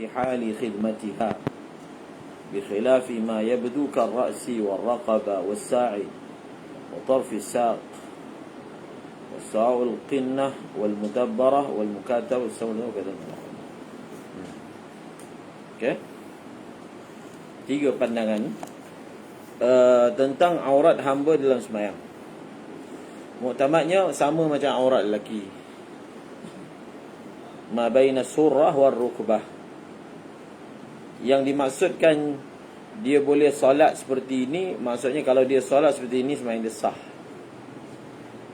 في حال خدمتها بخلاف ما يبدو كالرأس والرقبة والساع وطرف الساق والساع القنة والمدبرة والمكاتب والسولة وكذا. Okay. 3 pandangan tentang aurat hamba dalam sembahyang. Muktamadnya sama macam aurat lelaki. Ma baina surrah war rukbah. Yang dimaksudkan dia boleh solat seperti ini, maksudnya kalau dia solat seperti ini sembahyang dia sah.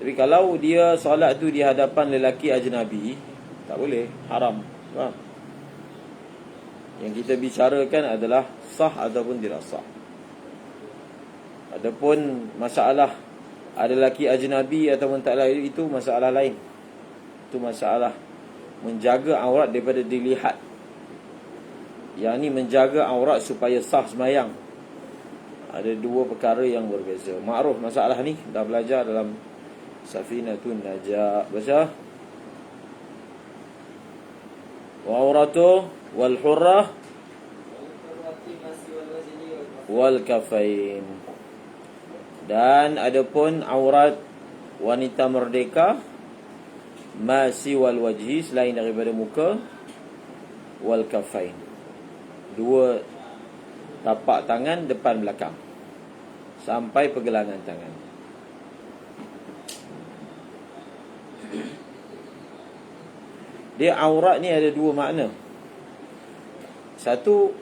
Tapi kalau dia solat tu di hadapan lelaki ajnabi, tak boleh, haram. Faham? Yang kita bicarakan adalah sah ataupun tidak sah. Adapun masalah ada lelaki ajnabi ataupun tak lain, itu masalah lain. Itu masalah menjaga aurat daripada dilihat. Yang ni menjaga aurat supaya sah sembahyang. Ada 2 perkara yang berbeza. Makruf masalah ni, dah belajar dalam Safinatun Najah. Baca. Wa auratu wal hurrah wal kafain. Dan adapun aurat wanita merdeka masi wal wajhi, selain daripada muka, wal kafain, 2 tapak tangan depan belakang sampai pergelangan tangan. Dia aurat ni ada 2 makna. Satu,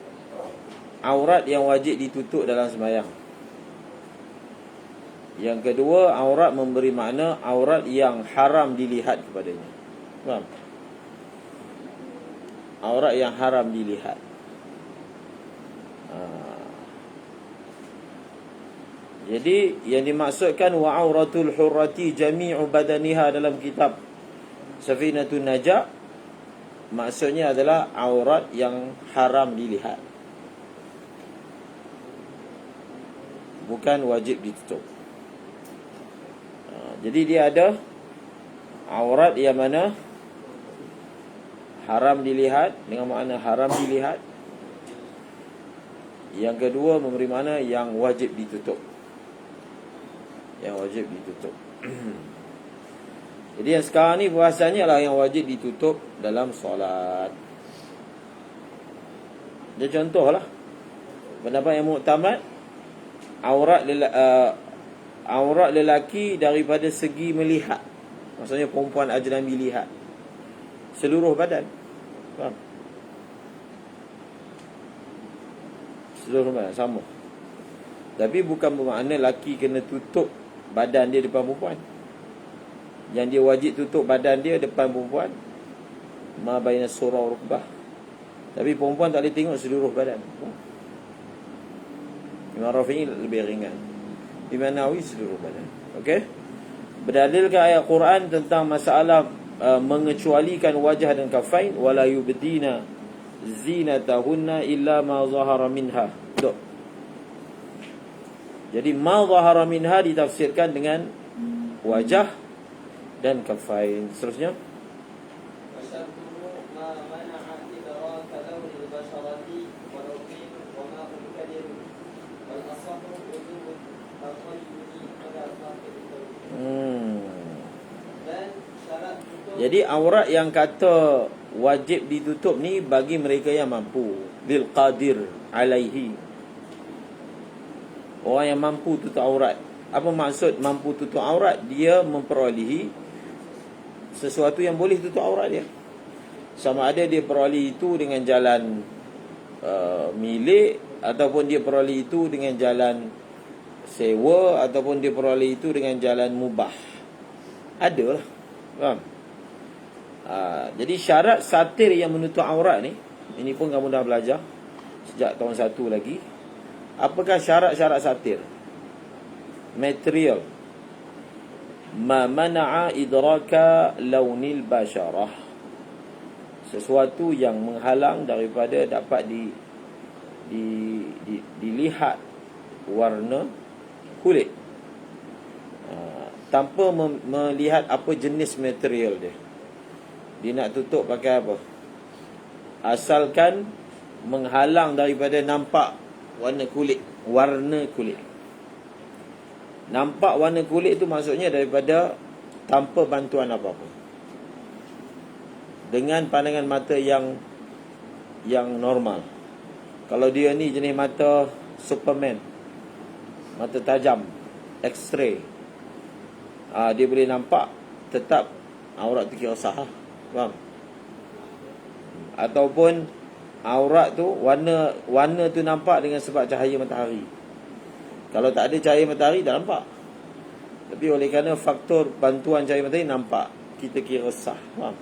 aurat yang wajib ditutup dalam sembahyang. Yang kedua, aurat memberi makna aurat yang haram dilihat kepadanya. Faham? Aurat yang haram dilihat. Jadi yang dimaksudkan wa auratul hurrati jami'u badaniha dalam kitab Safinatun Najah, maksudnya adalah aurat yang haram dilihat, bukan wajib ditutup. Jadi dia ada aurat yang mana haram dilihat, dengan makna haram dilihat. Yang kedua memberi makna yang wajib ditutup. Yang wajib ditutup. Jadi yang sekarang ni bahasanya lah yang wajib ditutup dalam solat. Dia contohlah, pendapat yang muktamad, aurat lelaki daripada segi melihat, maksudnya perempuan ajnabi lihat seluruh badan. Faham? Seluruh badan sama. Tapi bukan bermakna lelaki kena tutup badan dia depan perempuan. Yang dia wajib tutup badan dia depan perempuan ma baina surah rukbah. Tapi perempuan tak boleh tengok seluruh badan. Imam Rafi'i lebih ringan, Imam Nawawi seluruh badan. Okey. Berdalilkan ayat Quran tentang masalah mengecualikan wajah dan kafain, wala yubdina zinatahunna illa ma zahara minha. Dok. Jadi ma zahara minha ditafsirkan dengan wajah dan kafain. Seterusnya, jadi aurat yang kata wajib ditutup ni bagi mereka yang mampu, bil qadir alaihi, orang yang mampu tutup aurat. Apa maksud mampu tutup aurat? Dia memperolehi sesuatu yang boleh tutup aurat dia. Sama ada dia peroleh itu dengan jalan milik, ataupun dia peroleh itu dengan jalan sewa, ataupun dia peroleh itu dengan jalan mubah. Ada lah. Faham? Jadi syarat satir yang menutup aurat ni, ini pun kamu dah belajar sejak tahun 1 lagi. Apakah syarat-syarat satir? Material. Ma mana'a idraka launil basyarah, sesuatu yang menghalang daripada dapat dilihat warna kulit, tanpa melihat apa jenis material dia. Dia nak tutup pakai apa? asalkan menghalang daripada nampak warna kulit. Nampak warna kulit itu maksudnya daripada tanpa bantuan apa-apa, dengan pandangan mata yang normal. Kalau dia ni jenis mata Superman, mata tajam, X-ray, dia boleh nampak, tetap aurat tu kira sah. Faham? Ataupun aurat tu warna tu nampak dengan sebab cahaya matahari. Kalau tak ada cahaya matahari tak nampak. Tapi oleh kerana faktor bantuan cahaya matahari nampak, kita kira sah. Faham?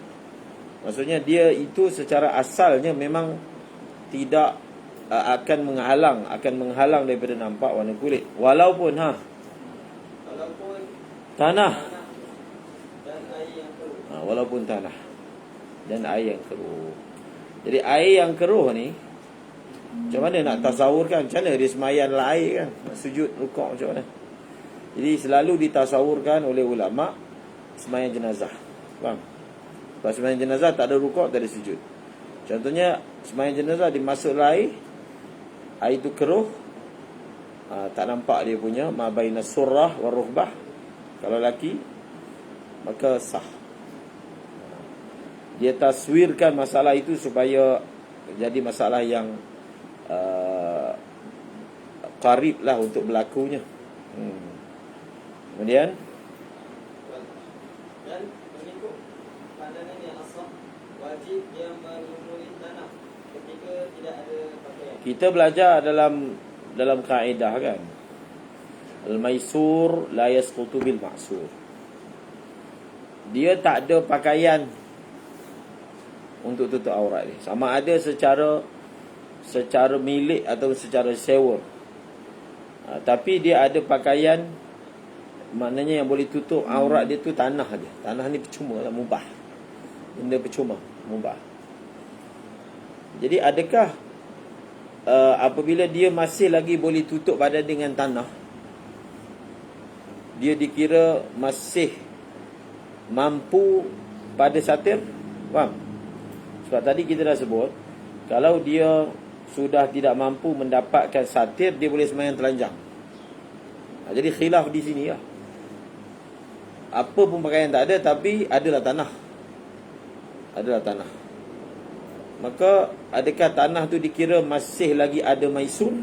Maksudnya dia itu secara asalnya memang tidak akan menghalang daripada nampak warna kulit. Walaupun tanah dan air yang keruh. Walaupun tanah dan air yang keruh. Jadi air yang keruh ni, macam mana nak tasawurkan? Macam mana dia semayan dalam air kan? Nak sujud, rukuk macam mana? Jadi selalu ditasawurkan oleh ulama' semayan jenazah. Faham? Kalau semayan jenazah tak ada rukuk, tak ada sujud. Contohnya semayan jenazah dimasuk air itu keruh, tak nampak dia punya ma baina surrah wa ruhbah. Kalau laki, maka sah. Dia taswirkan masalah itu supaya jadi masalah yang qarib lah untuk berlakunya. Kemudian dan mengikut pandangan yang asal, wajib yang melumuri tanah ketika tidak ada pakaian. Kita belajar dalam kaedah kan, al-maisur la yasqutu bil ma'sur. Dia tak ada pakaian untuk tutup aurat dia, sama ada secara milik atau secara sewa. Tapi dia ada pakaian, maknanya yang boleh tutup aurat dia tu tanah dia. Tanah ni percuma lah, mubah. Benda percuma, mubah. Jadi adakah apabila dia masih lagi boleh tutup badan dengan tanah, dia dikira masih mampu pada satir? Faham? Sebab tadi kita dah sebut, kalau dia sudah tidak mampu mendapatkan satir, dia boleh sembahyang telanjang. Jadi khilaf di sini lah. Apa pun pakaian tak ada, tapi adalah tanah. Maka adakah tanah tu dikira masih lagi ada maisur,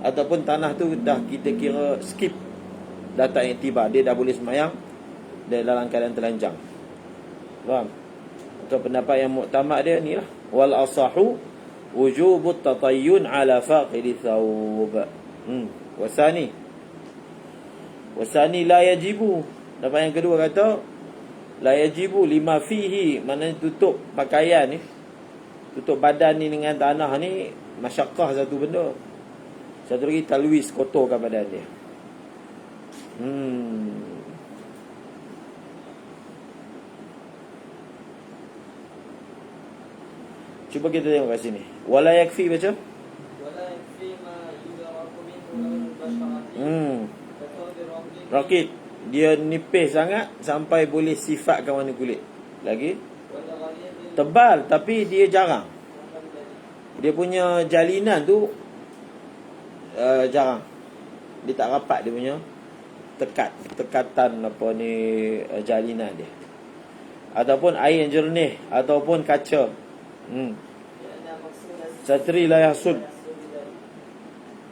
ataupun tanah tu dah kita kira skip, dah tak iktibar, dia dah boleh sembahyang dalam keadaan telanjang? Faham? Atau pendapat yang muktamad dia ni lah, wal asahu wujubut tatayyun ala faqidi thawb. Wasani la yajibu. Pendapat yang kedua kata la yajibu lima fihi, maknanya tutup pakaian ni, tutup badan ni dengan tanah ni masyaqqah satu benda. Satu lagi talwis, kotorkan badan dia. Cuba kita tengok kat sini. Wala yakfi baca. Wala yakfi ma yudraku minhu al-basharati. Rakit, dia nipis sangat sampai boleh sifatkan warna kulit. Lagi tebal tapi dia jarang. Dia punya jalinan tu jarang. Dia tak rapat, dia punya tekatan apa ni, jalinan dia. Ataupun air yang jernih, ataupun kaca. Satri la yahsul.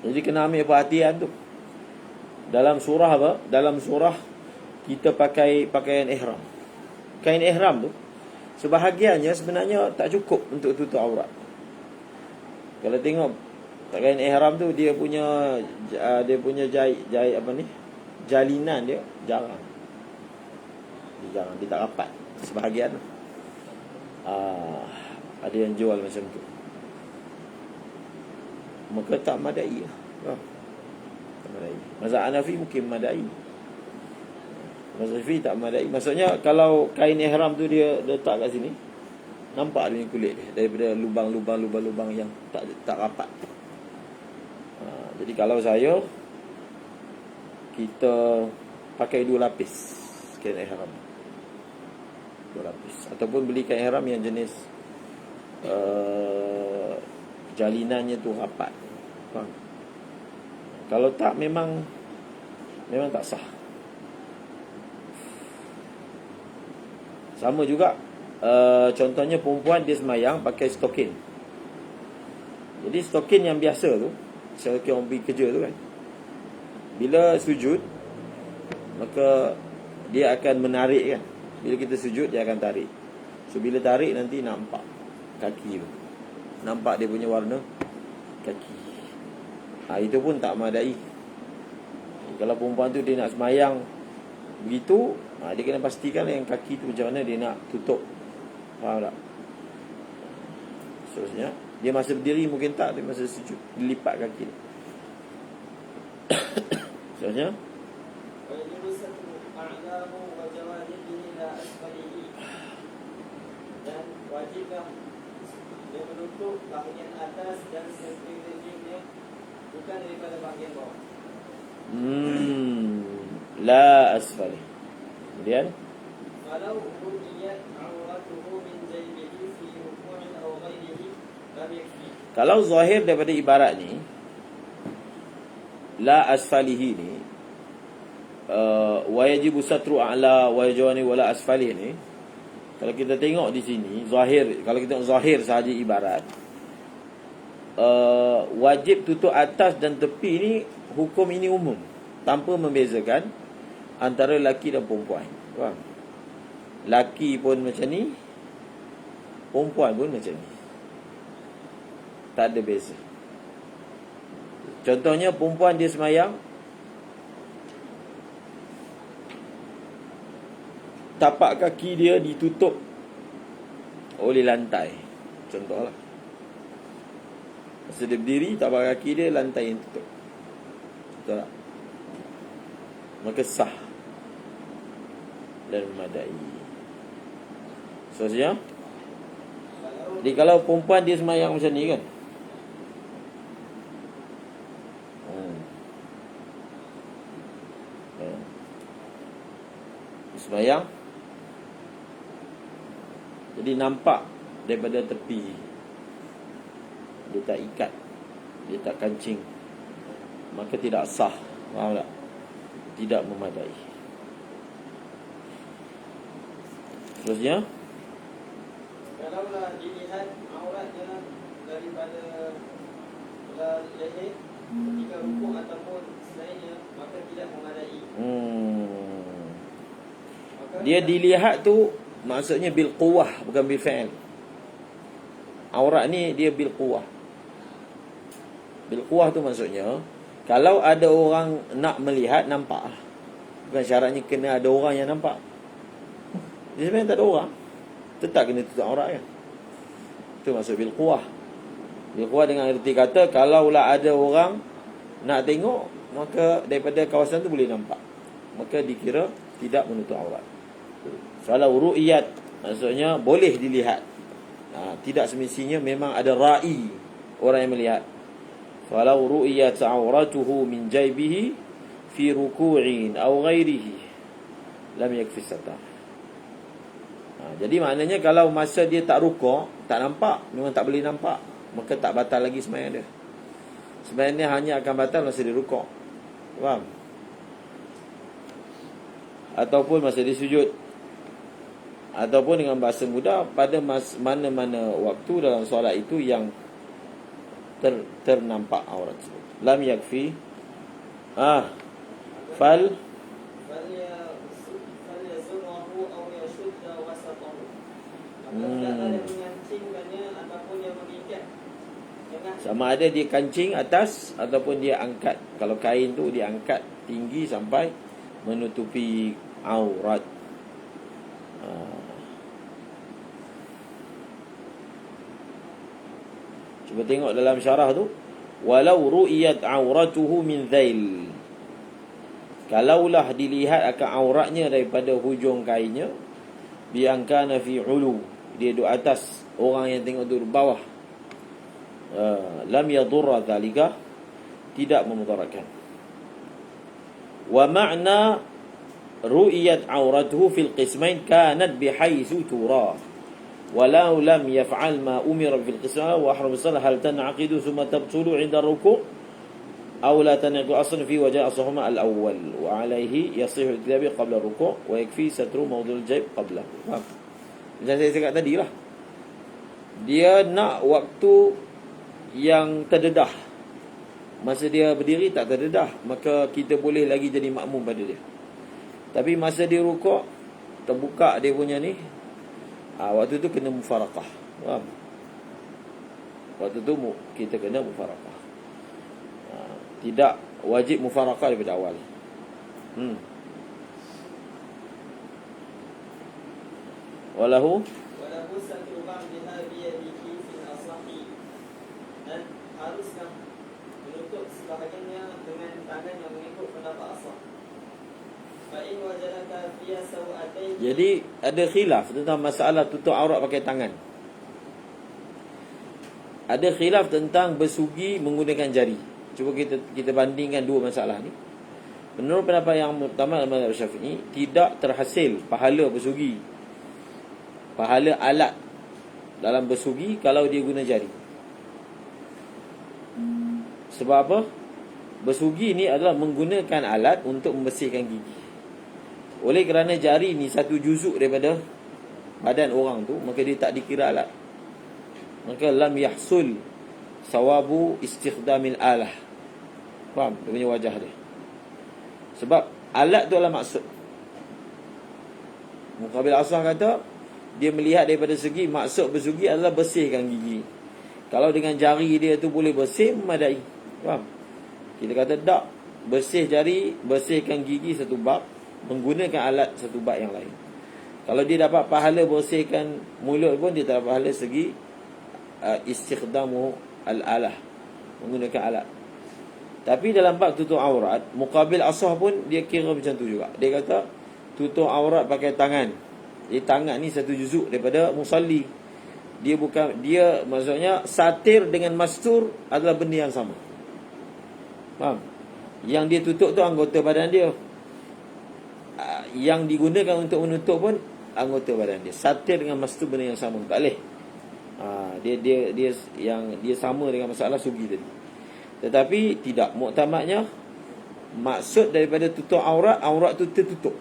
Jadi kena ambil perhatian tu. Dalam surah apa? Dalam surah kita pakai pakaian ihram. Kain ihram tu sebahagiannya sebenarnya tak cukup untuk tutup aurat. Kalau tengok kain ihram tu, dia punya jahit apa ni, jalinan dia jarang. Dia tak rapat sebahagian. Ada yang jual macam tu, maka tak madai lah. Tak madai. Mazhab Hanafi mungkin madai, mazhab Syafi'i tak madai. Maksudnya kalau kain ihram tu dia letak kat sini, nampak dia kulit dia daripada lubang-lubang yang tak rapat. Jadi kalau kita pakai 2 lapis kain ihram, 2 lapis, ataupun beli kain ihram yang jenis jalinannya tu rapat. Faham? Kalau tak, memang tak sah. Sama juga contohnya perempuan dia semayang pakai stokin. Jadi stokin yang biasa tu, stokin orang pergi kerja tu kan, bila sujud maka dia akan menarik kan. Bila kita sujud dia akan tarik. So bila tarik nanti nampak kaki tu, nampak dia punya warna kaki. Itu pun tak memadai. Kalau perempuan tu dia nak semayang begitu, dia kena pastikan yang kaki tu macam mana dia nak tutup. Faham tak? Seterusnya, dia masa berdiri mungkin tak, dia masa sujud dia lipat kaki. Seterusnya, dan wajiblah dia menutup bahagian atas dan sekelilingnya, bukan daripada bahagian bawah. La asfali. Kemudian, Walau ru'iyat auratuhu min jaybihi fi ruku'in aw ghairihi lam yakfi. kalau zahir daripada ibarat ni, la asfalihi ni, wa yajibu satru a'la wa yajwani wala asfalihi ni, kalau kita tengok di sini zahir, kalau kita tengok zahir sahaja ibarat, wajib tutup atas dan tepi ni, hukum ini umum tanpa membezakan antara lelaki dan perempuan. Faham? Laki pun macam ni, perempuan pun macam ni, tak ada beza. Contohnya perempuan dia semayang, tapak kaki dia ditutup oleh lantai, contohlah. Masa dia berdiri, tapak kaki dia lantai yang tutup. Betul tak? Maka sah dan memadai. Seterusnya, jadi kalau perempuan dia semayang macam ni kan, semayang, jadi nampak daripada tepi, dia tak ikat, dia tak kancing, maka tidak sah. Faham tak? Tidak memadai. Seterusnya, kalaulah dilihat auratnya daripada leher ketika rukuk ataupun selainnya, maka tidak memadai. Dia dilihat tu maksudnya bil quwah, bukan bil fi'l. Aurat ni dia bil quwah. Bil quwah tu maksudnya, kalau ada orang nak melihat, nampak. Bukan syaratnya kena ada orang yang nampak. Dia sebenarnya tak ada orang, tetap kena tutup aurat kan. Itu maksud bil quwah. Bil quwah dengan erti kata, kalaulah ada orang nak tengok, maka daripada kawasan tu boleh nampak, maka dikira tidak menutup aurat. Kalau ru'iyat, maksudnya boleh dilihat. Tidak semestinya memang ada ra'i, orang yang melihat. Kalau ru'iyat auratuhu min jaybihi fi ruku'in aw ghairihi lam yakfi satar. Jadi maknanya kalau masa dia tak rukuk, tak nampak, memang tak boleh nampak, maka tak batal lagi sembahyang dia. Sembahyang dia hanya akan batal masa dia rukuk. Faham? Ataupun masa dia sujud, ataupun dengan bahasa mudah, pada mana-mana waktu dalam solat itu yang ternampak aurat tersebut. Lam yakfi fal sama ada dia kancing atas ataupun dia angkat. Kalau kain tu dia angkat tinggi sampai menutupi aurat. Cuba tengok dalam syarah tu, walau ru'iyat auratuhu min dhail, kalaulah dilihat akan auratnya daripada hujung kainnya, bi angkana fi ulu, dia duduk atas, orang yang tengok duduk bawah, lam yadurra dhalika, tidak memudaratkan. Wa ma'na ru'iyat auratuhu fil qismain kanat bihaitsu tura, walau lam yaf'al ma umira fil qisam wa ahram salah hal tan'aqidu thumma tabtulu 'inda ruku' aw la tan'aqidu aslan fi wajah asahuma al-awwal wa 'alayhi yasih al-tilabi qabla ruku' wa yakfi satru mawdu' al-jayb qabla. Macam saya cakap tadi lah, dia nak waktu yang terdedah. Masa dia berdiri tak terdedah, maka kita boleh lagi jadi makmum pada dia. Tapi masa dia rukuk, terbuka dia punya ni, waktu tu kena mufaraqah. Faham? Waktu tu kita kena mufaraqah. Tidak wajib mufaraqah daripada awal. Walahu satru ba'daha biyadihi fil asahi. Dan haruskah menutup sebahagiannya dengan tangan yang mengikut pendapat asah. Fa in wajadaka fi sawatayhi. Jadi ada khilaf tentang masalah tutup aurat pakai tangan. Ada khilaf tentang bersugi menggunakan jari. Cuba kita bandingkan dua masalah ni. Menurut pendapat yang utama dalam mazhab Syafi'i, tidak terhasil pahala bersugi, pahala alat dalam bersugi kalau dia guna jari. Sebab apa? Bersugi ni adalah menggunakan alat untuk membersihkan gigi. Oleh kerana jari ni satu juzuk daripada badan orang tu, maka dia tak dikira alat. Maka lam yahsul sawabu istikhdamil alah. Faham? Dia punya wajah dia. Sebab alat tu adalah maksud. Muqabil asah kata, dia melihat daripada segi maksud bersugi adalah bersihkan gigi. Kalau dengan jari dia tu boleh bersih, memadai. Faham? Kita kata tak, bersih jari, bersihkan gigi satu bab, menggunakan alat satu bab yang lain. Kalau dia dapat pahala bersihkan mulut pun, dia tak dapat pahala segi istikhdamu al-alah, menggunakan alat. Tapi dalam bab tutup aurat, Muqabil asah pun dia kira macam tu juga. Dia kata tutup aurat pakai tangan. Tangan ni satu juzuk daripada musalli. Dia bukan, dia maksudnya satir dengan mastur adalah benda yang sama. Faham? Yang dia tutup tu anggota badan dia. Yang digunakan untuk menutup pun anggota badan dia. Satir dengan mastur benda yang sama. Tak boleh. Dia sama dengan masalah sugi tadi. Tetapi tidak, muktamadnya maksud daripada tutup aurat, aurat tu tertutup.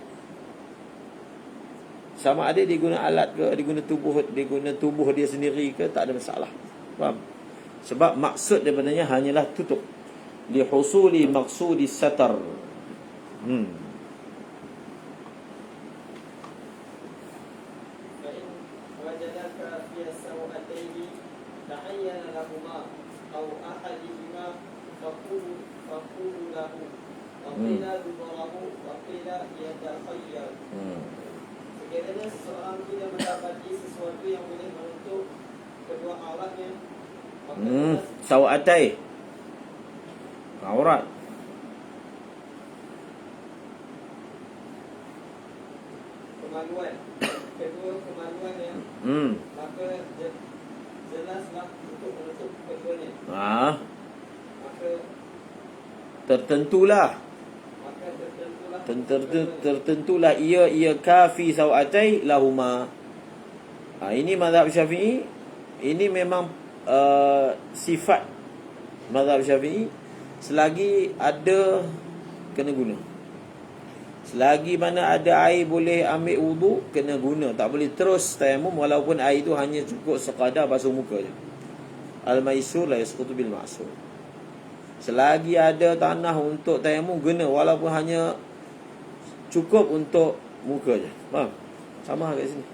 Sama ada dia guna alat ke, dia guna tubuh dia sendiri ke, tak ada masalah. Faham? Sebab maksud daripadanya hanyalah tutup. Li husuli maqsudi satar. Sekiranya seseorang tidak mendapati sesuatu yang boleh menutup kedua auratnya, sawatai aurat, kemaluan, kedua kemaluannya, maka jelaslah untuk menutup keduanya. Maka tertentulah ia kafi sawatai lahuma. Ini mazhab Syafi'i. Ini memang sifat mazhab Syafi'i. Selagi ada, kena guna. Selagi mana ada air boleh ambil wudu, kena guna. Tak boleh terus tayamum walaupun air itu hanya cukup sekadar basuh muka je. Al-maisur la yasqutu bil ma'sur. Selagi ada tanah untuk tayamum, guna walaupun hanya cukup untuk muka je. Faham? Sama kat sini.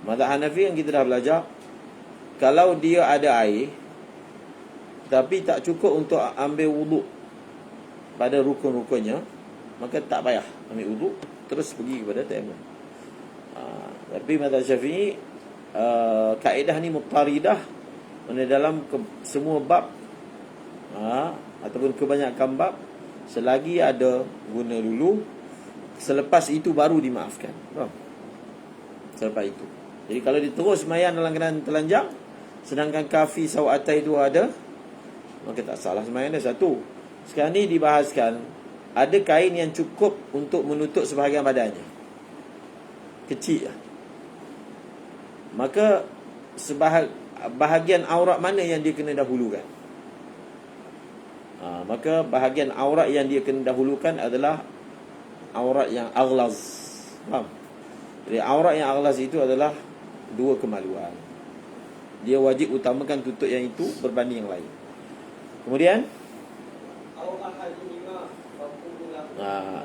Mazhab Hanafi yang kita dah belajar, kalau dia ada air tapi tak cukup untuk ambil wuduk pada rukun-rukunnya, maka tak payah ambil wuduk, terus pergi kepada tayamum. Tapi mazhab Syafi'i, kaedah ni muttaridah, mana dalam semua bab ataupun kebanyakan bab, selagi ada, guna dulu. Selepas itu baru dimaafkan. Selepas itu. Jadi kalau dia terus sembahyang dalam keadaan telanjang, sedangkan kafi sawatai itu ada, maka tak salah sembahyang dia. Satu. Sekarang ni dibahaskan, ada kain yang cukup untuk menutup sebahagian badannya, kecil lah. maka bahagian aurat mana yang dia kena dahulukan? Maka bahagian aurat yang dia kena dahulukan adalah aurat yang aghlaz. Faham? Jadi aurat yang aghlaz itu adalah dua kemaluan. Dia wajib utamakan tutup yang itu berbanding yang lain. Kemudian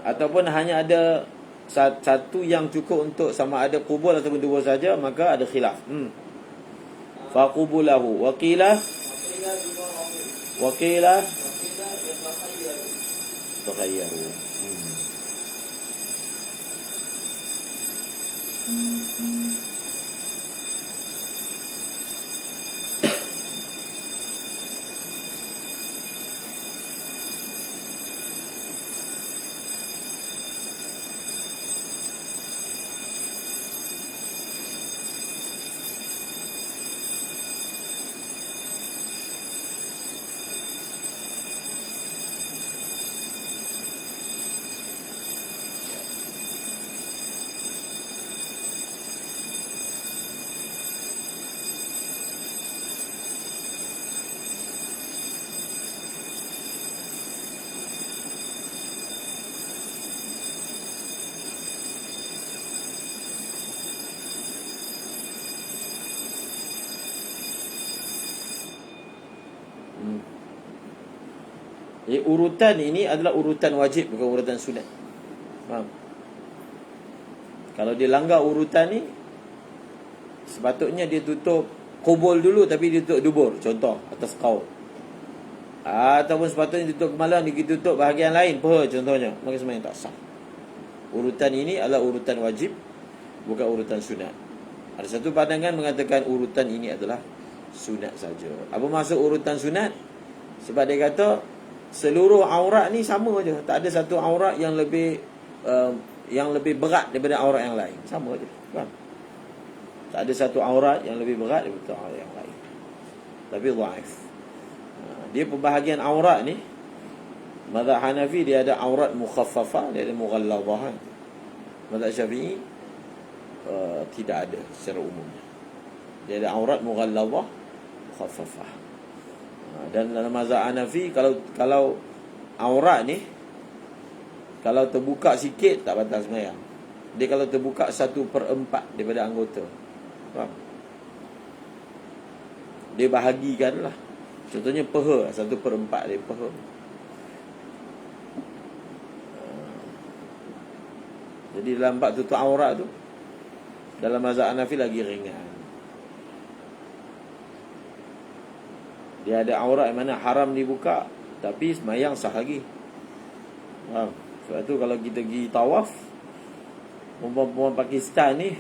ataupun hanya ada satu yang cukup untuk sama ada qubul ataupun dua saja, maka ada khilaf. Faqubulahu wa qila takhayyaru. Jadi urutan ini adalah urutan wajib, bukan urutan sunat. Faham? Kalau dia langgar urutan ni, sepatutnya dia tutup qubul dulu tapi dia tutup dubur, contoh atas qaul. Ataupun sepatutnya tutup kemaluan, dia tutup bahagian lain, paha contohnya, maka semuanya tak sah. Urutan ini adalah urutan wajib, bukan urutan sunat. Ada satu pandangan mengatakan urutan ini adalah sunat saja. Apa maksud urutan sunat? Sebab dia kata seluruh aurat ni sama je, tak ada satu aurat yang lebih berat daripada aurat yang lain, sama je, faham? Tak ada satu aurat yang lebih berat daripada aurat yang lain, tapi dhaif. Dia pembahagian aurat ni, mazhab Hanafi dia ada aurat mukhaffafah, dia ada mughallazah. Mazhab Syafi'i tidak ada secara umum. Dia ada aurat mughallazah, mukhaffafah. Dan dalam mazhab Hanafi, kalau aurat ni kalau terbuka sikit tak batal sembahyang. Dia kalau terbuka 1/4 daripada anggota, faham? Dia bahagikan lah. Contohnya paha, 1/4 dia paha. Jadi dalam bab tutup aurat tu, dalam mazhab Hanafi lagi ringan. Dia ada aurat yang mana haram dibuka, tapi semayang sah lagi. Faham? Sebab tu kalau kita pergi tawaf, perempuan Pakistan ni,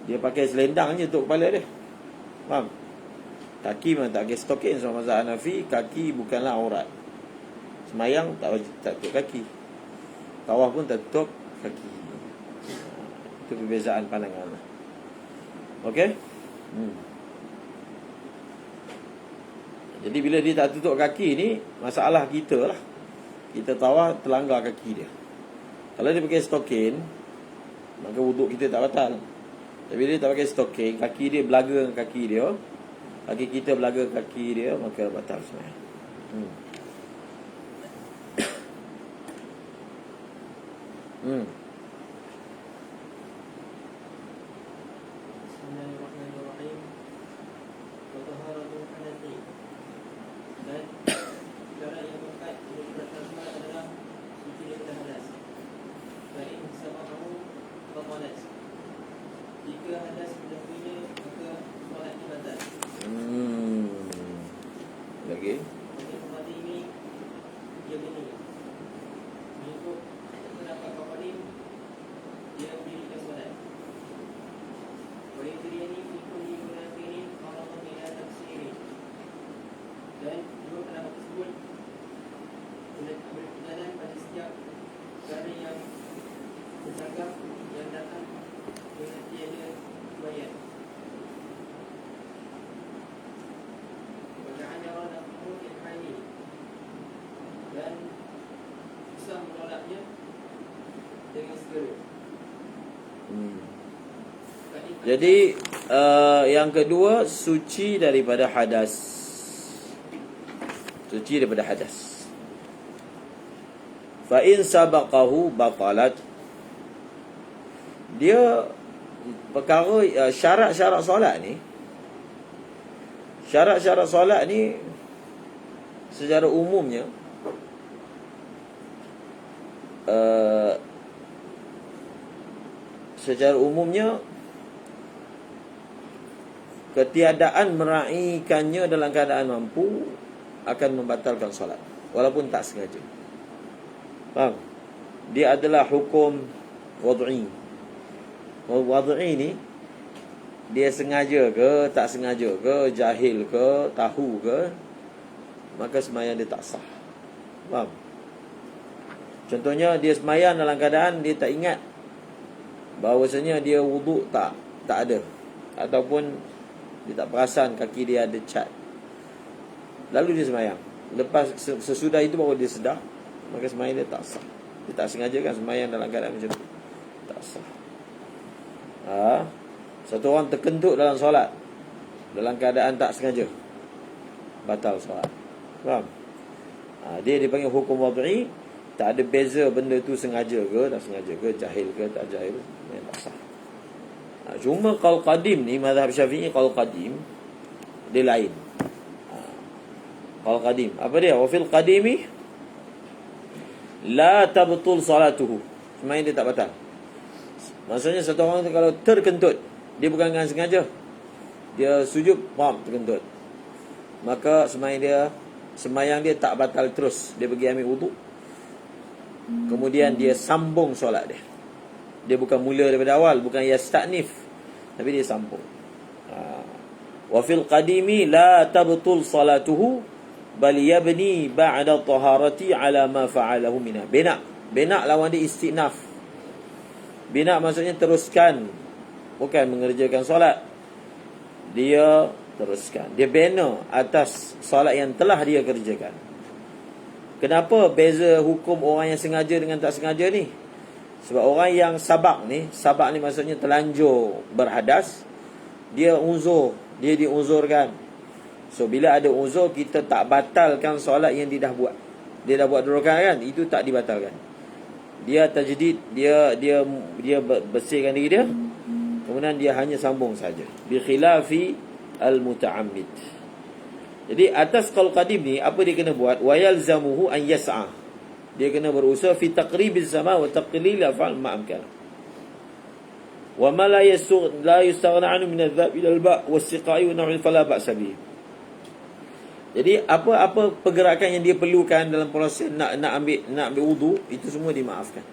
dia pakai selendang je untuk kepala dia. Faham? Kaki memang tak pakai stokin. Sama mazhab Hanafi, kaki bukanlah aurat. Semayang tak wajib, tak tutup kaki. Tawaf pun tak tutup kaki. Itu perbezaan pandangan. Okey? Jadi bila dia tak tutup kaki ni, masalah kita lah. Kita tawaf terlanggar kaki dia. Kalau dia pakai stokin, maka wuduk kita tak batal. Tapi dia tak pakai stokin, kaki dia belaga dengan kaki dia, kaki kita belaga kaki dia, maka batal sembahyang. Bismillahirrahmanirrahim. Taharatu hadatsai. Dan cara yang keempat untuk bertasbih adalah suci daripada hadas. Baik sama kamu berhadas. Jika hadas mendahulunya, maka solat batal. Lagi. Jadi seperti ini dia begini. Mengikut pendapat Qadim, dia mendirikan solat. Boleh diri ini ikut ini kalau mengira tafsir. Dan dua pendapat tersebut berjalan pada setiap cara yang bercakap yang datang dengan tiada bayar. Bagaimana orang nak yang hali dan susah menolaknya dengan segera. Kali Jadi yang kedua, suci daripada hadas. Suci daripada hadas. Fa in sabaqahu batalat. Dia perkara syarat-syarat solat ni, syarat-syarat solat ni secara umumnya ketiadaan meraihkannya dalam keadaan mampu akan membatalkan solat walaupun tak sengaja. Faham? Dia adalah hukum wad'i. Wad'i ni dia sengaja ke, tak sengaja ke, jahil ke, tahu ke, maka sembahyang dia tak sah. Faham? Contohnya dia sembahyang dalam keadaan dia tak ingat bahawasanya dia wuduk tak ada, ataupun dia tak perasan kaki dia ada cat. Lalu dia sembahyang. Lepas sesudah itu baru dia sedar, maka sembahyang dia tak sah. Dia tak sengaja kan sembahyang dalam keadaan macam tu, tak sah. Satu orang terkentut dalam solat dalam keadaan tak sengaja, batal solat. Faham? Dia dipanggil hukum wad'i. Tak ada beza benda tu sengaja ke, tak sengaja ke, jahil ke, tak jahil, memang tak sah. Cuma qaul qadim ni, mazhab Syafi'i qaul qadim dia lain. Qaul qadim, apa dia? Wa fil qadimi la tabtul salatuhu. Sembahyang dia tak batal. Maksudnya satu orang tu kalau terkentut, dia bukan dengan sengaja, dia sujud, terkentut, maka sembahyang dia tak batal terus. Dia pergi ambil wuduk, kemudian dia sambung solat dia. Dia bukan mula daripada awal, bukan yasta'nif, tapi dia sambung. Wa fil qadimi la tabtul salatuhu bal yabni ba'da taharati ala ma fa'alahu minha. Bina lawan dia istinaf. Bina maksudnya teruskan, bukan mengerjakan solat. Dia teruskan, dia bina atas solat yang telah dia kerjakan. Kenapa beza hukum orang yang sengaja dengan tak sengaja ni? Sebab orang yang sabak ni maksudnya terlanjur berhadas, dia uzur, dia diuzurkan. So bila ada uzur, kita tak batalkan solat yang dia dah buat. Dia dah buat 2 rakaat kan, itu tak dibatalkan. Dia tajdid, dia bersihkan diri dia, kemudian dia hanya sambung saja. Bi khilafi al-muta'ammid. Jadi atas qaul qadim ni, apa dia kena buat? Wa yalzamuhu an yas'a. Dia kena berusaha fi taqribiz zaman wa taqlil af'al ma'amkan. Wa ma la yustaghna anhu min adh-dhab ila al-ba' was-siqai wa naw'il fala ba'sa bihi. Jadi apa pergerakan yang dia perlukan dalam proses nak ambil wudu, itu semua dimaafkan.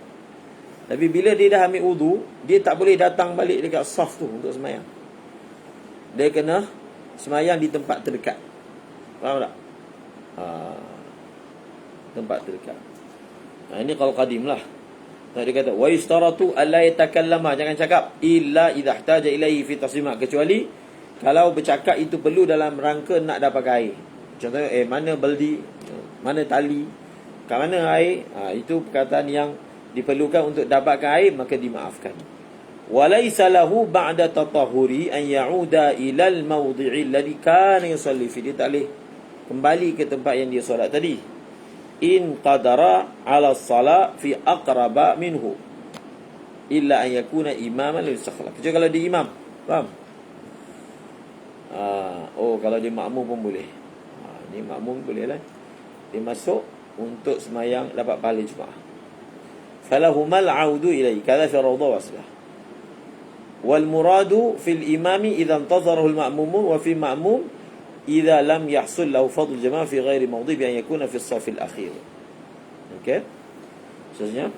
Tapi bila dia dah ambil wudu, dia tak boleh datang balik dekat saf tu untuk sembahyang. Dia kena sembahyang di tempat terdekat. Faham tak? Tempat terdekat. Ini qaul qadim lah. Dia kata wa yustaratu alla yatakallama, jangan cakap illa idza ihtaja ilaihi fi taslimat, kecuali kalau bercakap itu perlu dalam rangka nak dapat air. Contohnya mana baldi, mana tali, kat mana air, itu perkataan yang diperlukan untuk dapatkan air, maka dimaafkan. Walaysa lahu ba'da tatahuri an ya'uda ila al-mawdi'i alladhi kana yusalli fi. Dia tak boleh kembali ke tempat yang dia solat tadi. In qadara 'ala as-salat fi aqraba minhu illa an yakuna imaman lil sakhla. Kecuali kalau dia imam. Faham? Kalau dia makmum pun boleh. Ni makmum boleh lah. Dia masuk untuk semayang dapat pahala Jumaat. Falahumal 'audu ilaihi kadza fi rawdah waslah. Wal muradu fil imami idza intazarahu al ma'mumun wa fi ma'mum idza lam yahsul lahu fadl jamaah fi ghairi mawdi' bi an yakuna fi as-saff al-akhir. Okey. Maksudnya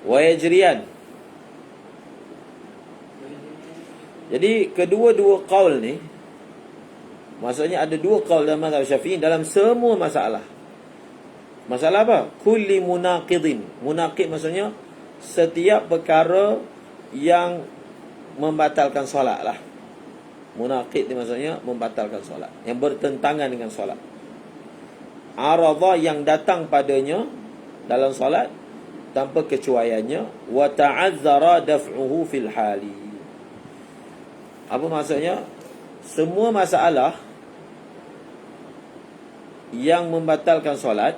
wa yajriyan. Jadi kedua-dua qaul ni, maksudnya ada 2 qaul dalam mazhab Syafi'i dalam semua masalah. Masalah apa? Kulli munaqidin. Munaqid maksudnya setiap perkara yang membatalkan solat lah. Munaqid ni maksudnya membatalkan solat, yang bertentangan dengan solat. Aradha yang datang padanya dalam solat tanpa kecuaiannya, wa ta'azzara daf'uhu fil hali. Apa maksudnya? Semua masalah yang membatalkan solat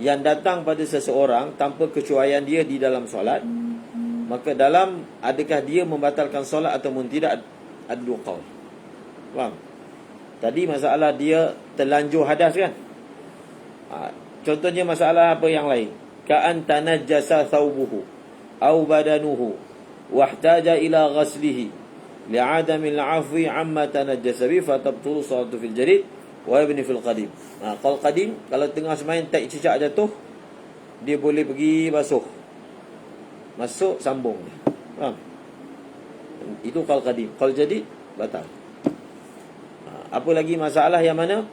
yang datang pada seseorang tanpa kecuaian dia di dalam solat, maka dalam adakah dia membatalkan solat ataupun tidak, ada dua qaul. Faham? Tadi masalah dia terlanjur hadas kan? Contohnya masalah apa yang lain? Ka'an tanajjasa thawbuhu au badanuhu wahtaja ila ghaslihi li'adamil afwi amma tanajjasa bi fatabtulu salatu fil jadid wa ibni fil qadim. Kalau qadim, kalau tengah semain tak cicak jatuh, dia boleh pergi basuh, masuk sambung. Faham? Itu kalau qadim. Kalau jadid batal. Apa lagi masalah yang mana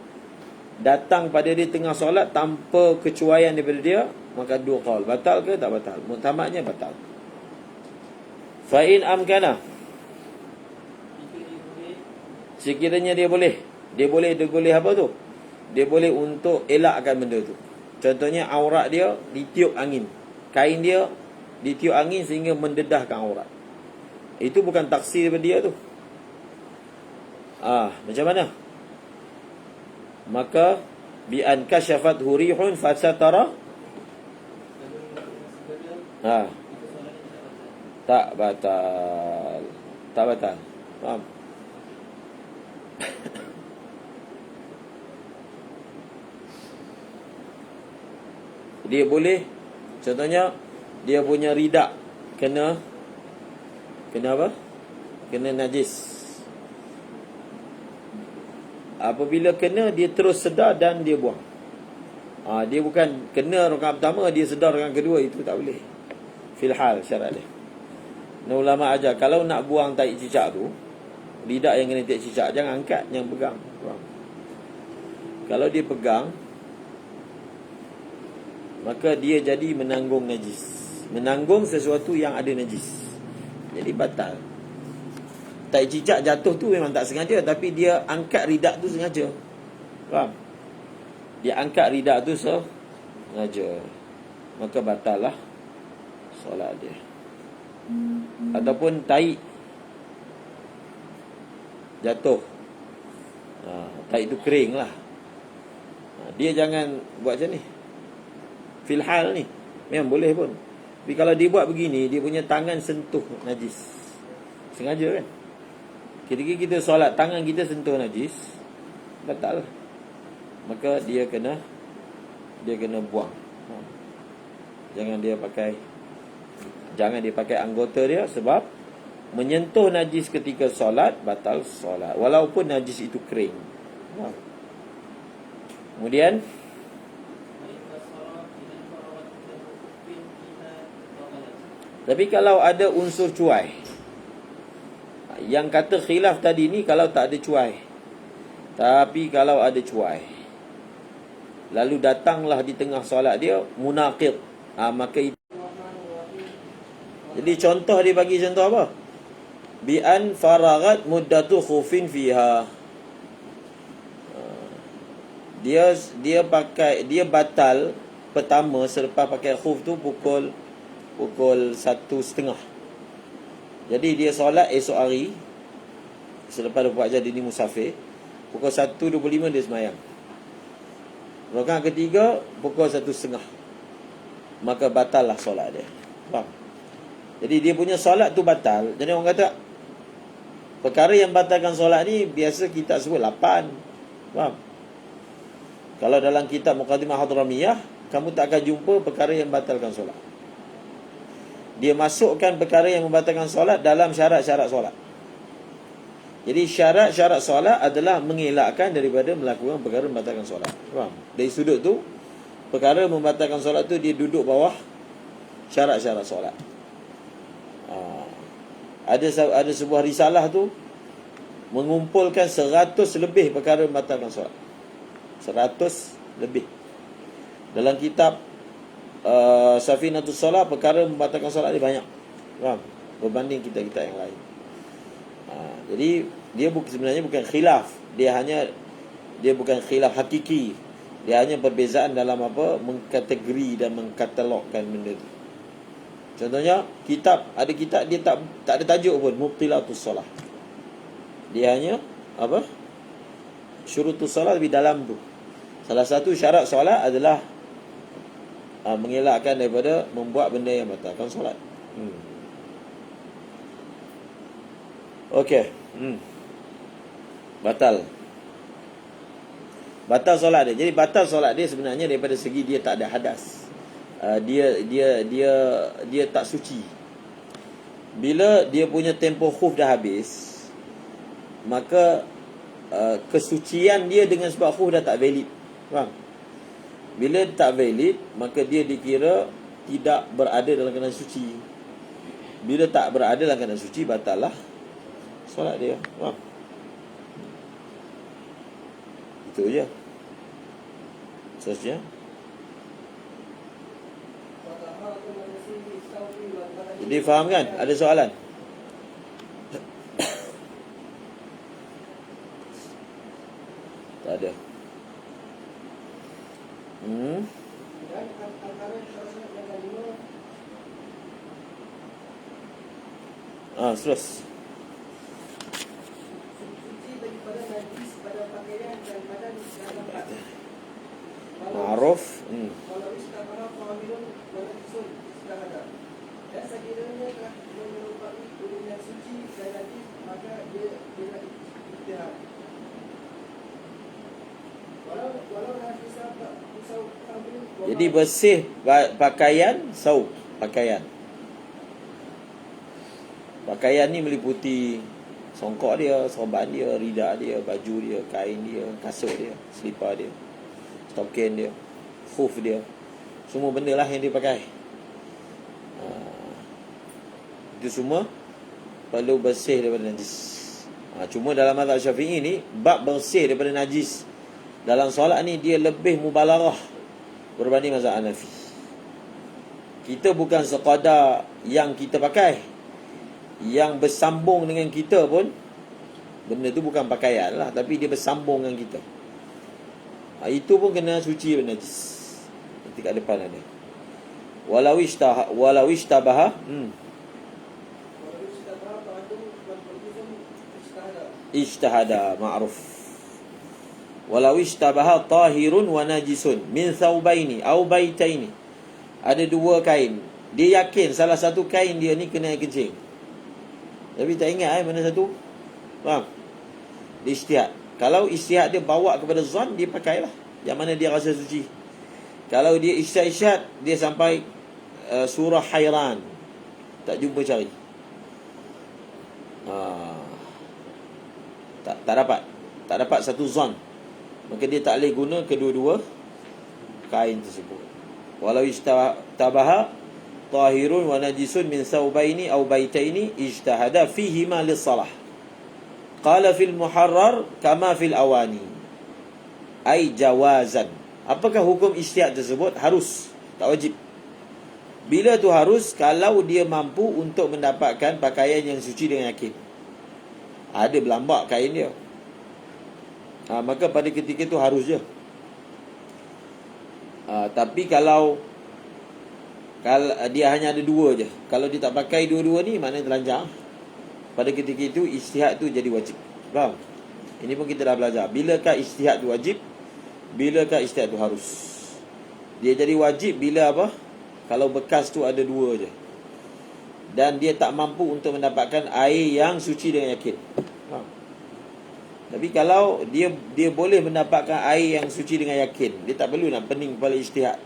datang pada dia tengah solat tanpa kecuaian daripada dia, maka dua qaul, batal ke tak batal? Muktamadnya batal. Fa in amkana, sekiranya dia boleh apa tu? Dia boleh untuk elakkan benda tu. Contohnya aurat dia ditiup angin, kain dia ditiup angin sehingga mendedahkan aurat. Itu bukan taksir daripada dia tu. Macam mana? Maka bi an kashafat hurihun fasatara, tak batal. Tak batal. Faham? Dia boleh, contohnya dia punya ridak kena apa? Kena najis. Apabila kena, dia terus sedar dan dia buang. Dia bukan kena rakaat pertama, dia sedar rakaat kedua, itu tak boleh. Filhal syarat dia. Ulama ajar, kalau nak buang tai cicak tu, lidak yang kena tai cicak, jangan angkat, yang pegang. Buang. Kalau dia pegang, maka dia jadi menanggung najis. Menanggung sesuatu yang ada najis. Jadi batal. Tai cicak jatuh tu memang tak sengaja, tapi dia angkat ridak tu sengaja. Faham? Dia angkat ridak tu sengaja. Maka batal lah solat dia. Ataupun tai jatuh, tai tu kering lah. Dia jangan buat macam ni. Filhal ni memang boleh pun. Tapi kalau dia buat begini, dia punya tangan sentuh najis, sengaja kan? Ketika kita solat, tangan kita sentuh najis, batal. Maka dia kena buang. Jangan dia pakai anggota dia, sebab menyentuh najis ketika solat batal solat, walaupun najis itu kering. Kemudian tapi kalau ada unsur cuai, yang kata khilaf tadi ni kalau tak ada cuai. Tapi kalau ada cuai, lalu datanglah di tengah solat dia munaqid, maka itu. Jadi contoh dia bagi contoh apa? Bi an faragat muddatu khufin fiha. Dia batal pertama selepas pakai khuf tu pukul 1:30. Jadi dia solat esok hari selepas 24 jam dia ni musafir, pukul 1:25 dia semayang. Rakaat ketiga pukul 1:30, maka batal lah solat dia. Faham? Jadi dia punya solat tu batal. Jadi orang kata perkara yang batalkan solat ni biasa kita sebut 8. Faham? Kalau dalam kitab Muqaddimah Hadramiyah, kamu tak akan jumpa perkara yang batalkan solat. Dia masukkan perkara yang membatalkan solat dalam syarat-syarat solat. Jadi syarat-syarat solat adalah mengelakkan daripada melakukan perkara membatalkan solat. Faham? Dari sudut tu, perkara membatalkan solat tu dia duduk bawah syarat-syarat solat. Ada sebuah risalah tu mengumpulkan 100 lebih perkara membatalkan solat. 100 lebih. Dalam kitab Safinatus Shalah, perkara membatalkan solat dia banyak. Faham? Berbanding kita-kita yang lain. Jadi dia sebenarnya bukan khilaf. Dia bukan khilaf hakiki. Dia hanya perbezaan dalam apa, mengkategori dan mengkatalogkan benda tu. Contohnya ada kitab dia tak ada tajuk pun, Mubtilatus Solah. Dia hanya apa? Syurutus solat lebih dalam tu. Salah satu syarat solat adalah mengelakkan daripada membuat benda yang batalkan solat. Okey. Batal solat dia. Jadi batal solat dia sebenarnya daripada segi dia tak ada hadas. Dia tak suci. Bila dia punya tempoh khuf dah habis, maka kesucian dia dengan sebab khuf dah tak valid. Faham? Bila tak valid, maka dia dikira tidak berada dalam keadaan suci. Bila tak berada dalam keadaan suci, batal lah solat dia. Faham? Itu je. Seterusnya. Jadi faham kan? Ada soalan? Tak ada. Terus. Ma'ruf. Kalau istiqamah fa'amilun walakisun istahada. Dan sekiranya telah menyerupai yang suci dan najis, maka dia dengan ijtihad. Walau nafisa fa'amilun. Jadi bersih pakaian, saub, pakaian. Pakaian ni meliputi songkok dia, sorban dia, rida dia, baju dia, kain dia, kasut dia, selipar dia, stokin dia, khuf dia. Semua benda lah yang dia pakai. Itu semua perlu bersih daripada najis. Cuma dalam mazhab Syafi'i ni, bab bersih daripada najis dalam solat ni dia lebih mubalarah berbanding mazhab Hanafi. Kita bukan sekadar yang kita pakai, yang bersambung dengan kita pun, benda tu bukan pakaian lah, tapi dia bersambung dengan kita. Itu pun kena suci daripada najis. Nanti kat depan ada. Walau ishtabaha ijtahada, ma'ruf. Walau ishtabaha tahirun wa najisun min thawbaini au baitaini. Ada dua kain, dia yakin salah satu kain dia ni kena air kencing, tapi tak ingat mana satu. Faham? Dia ijtihad. Kalau ijtihad dia bawa kepada zon, dia pakailah yang mana dia rasa suci. Kalau dia ijtihad, dia sampai surah hairan, tak jumpa cari. Tak dapat satu zon, maka dia tak boleh guna kedua-dua kain tersebut. Walau ishtabaha tahirun wa najisun min thawbaini aw baitaini ijtahada fihi ma lis-salah. Qala fil muharrar kama fil awani. Ai jawazan. Apakah hukum ijtihad tersebut? Harus, tak wajib. Bila tu harus? Kalau dia mampu untuk mendapatkan pakaian yang suci dengan yakin. Ada berlambak kain dia, maka pada ketika itu harus je. Tapi kalau dia hanya ada dua je, kalau dia tak pakai dua-dua ni, maknanya telanjang. Pada ketika itu ijtihad tu jadi wajib. Faham? Ini pun kita dah belajar. Bilakah ijtihad tu wajib? Bilakah ijtihad tu harus? Dia jadi wajib bila apa? Kalau bekas tu ada dua je, dan dia tak mampu untuk mendapatkan air yang suci dengan yakin. Tapi kalau dia boleh mendapatkan air yang suci dengan yakin, dia tak perlu nak pening kepala ijtihad,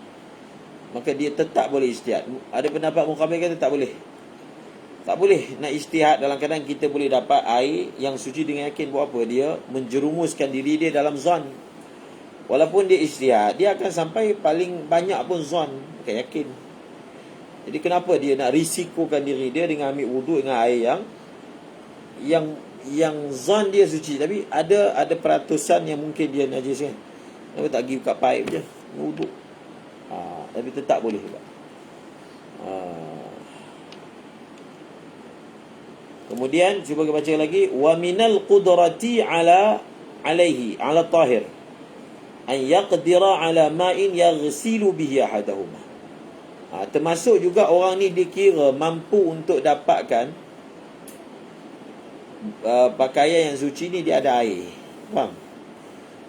maka dia tetap boleh ijtihad. Ada pendapat muqabil kata tak boleh. Tak boleh nak ijtihad dalam keadaan kita boleh dapat air yang suci dengan yakin. Buat apa? Dia menjerumuskan diri dia dalam zon. Walaupun dia ijtihad, dia akan sampai paling banyak pun zon, bukan yakin. Jadi kenapa dia nak risikokan diri dia dengan ambil wuduk dengan air yang zon dia suci, tapi ada peratusan yang mungkin dia najis kan. Kenapa tak pergi buka paip je, wuduk? Tapi tetap boleh juga. Kemudian cuba kita baca lagi, wa minal qudrati alaihi ala tahir an yaqdira ala ma'in yaghsilu bihi ahadahuma. Termasuk juga orang ni dikira mampu untuk dapatkan pakaian yang suci ni, dia ada air. Faham?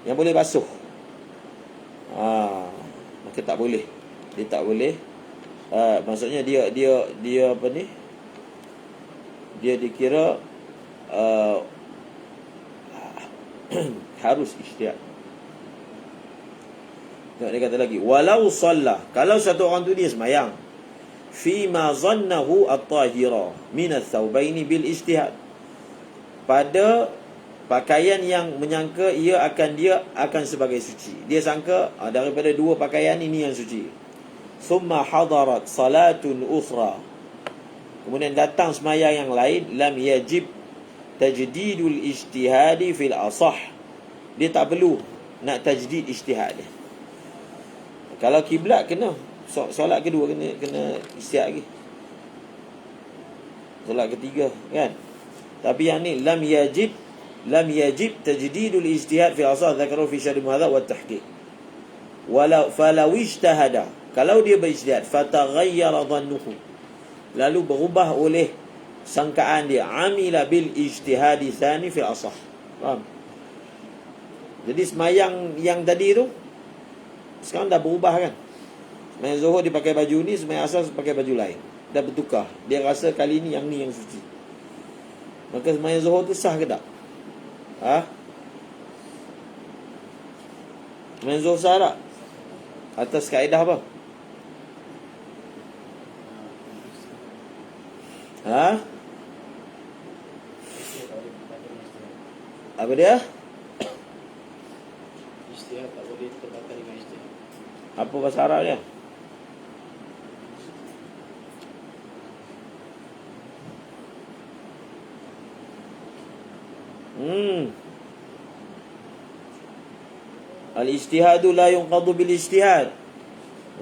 Yang boleh basuh. Maka tak boleh. Dia tak boleh. Maksudnya dia apa ni? Dia dikira harus ijtihad. Tengok dia kata lagi, walau salla, kalau satu orang tu dia semayang fi ma zannahu at-tahira min ath-thawbaini bil ijtihad, pada pakaian yang menyangka dia akan sebagai suci. Dia sangka daripada dua pakaian ini yang suci. Thumma hadarat salatun ukhra, kemudian datang semayang yang lain, lam yajib tajdidul ijtihadi fil asah, dia tak perlu nak tajdid ijtihad dia. Kalau kiblat kena, solat kedua kena ijtihad lagi, solat ketiga kan. Tapi yang ni lam yajib tajdidul ijtihad fi asah, dzakaru fi syarh muhadha wa tahqiq. Falau ijtahada, kalau dia berijtihad, fataghayyara dhannuhu, lalu berubah oleh sangkaan dia, amila bil ijtihadi tsani fi asah. Faham? Jadi semayang yang tadi tu sekarang dah berubah kan. Semayang Zuhur dia pakai baju ni, semayang Asar pakai baju lain. Dah bertukar. Dia rasa kali ni yang suci. Maka semayang Zuhur tu sah ke tak? Semayang Zuhur sah tak? Atas kaedah apa? Apa dia? Ijtihad tak boleh terbakar dengan ijtihad. Apa bahasa Arab dia? Al-ijtihadu la yunqadu bil ijtihad.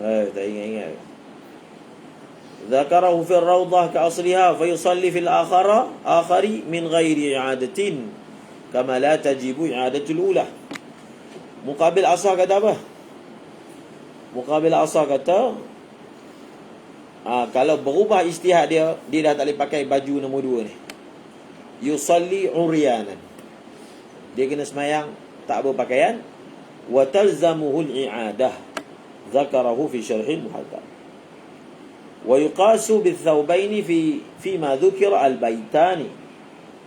Tak ingat. Dzakarahu fi ar-rawdah ka asliha fa yusalli fil akhari min ghairi i'adatin kama la tajibu i'adatul ula. Muqabil asar kata apa? Muqabil asar kata kalau berubah ijtihad dia dah tak boleh pakai baju nombor 2 ni. Yusalli uryanan, dia kena semayang tak berpakaian. Wa talzamuhu al-i'adah, dzakarahu fi syarh al-muhadzab. Wa yuqasu bil-thawbaini fi ma dhukira al-baytani,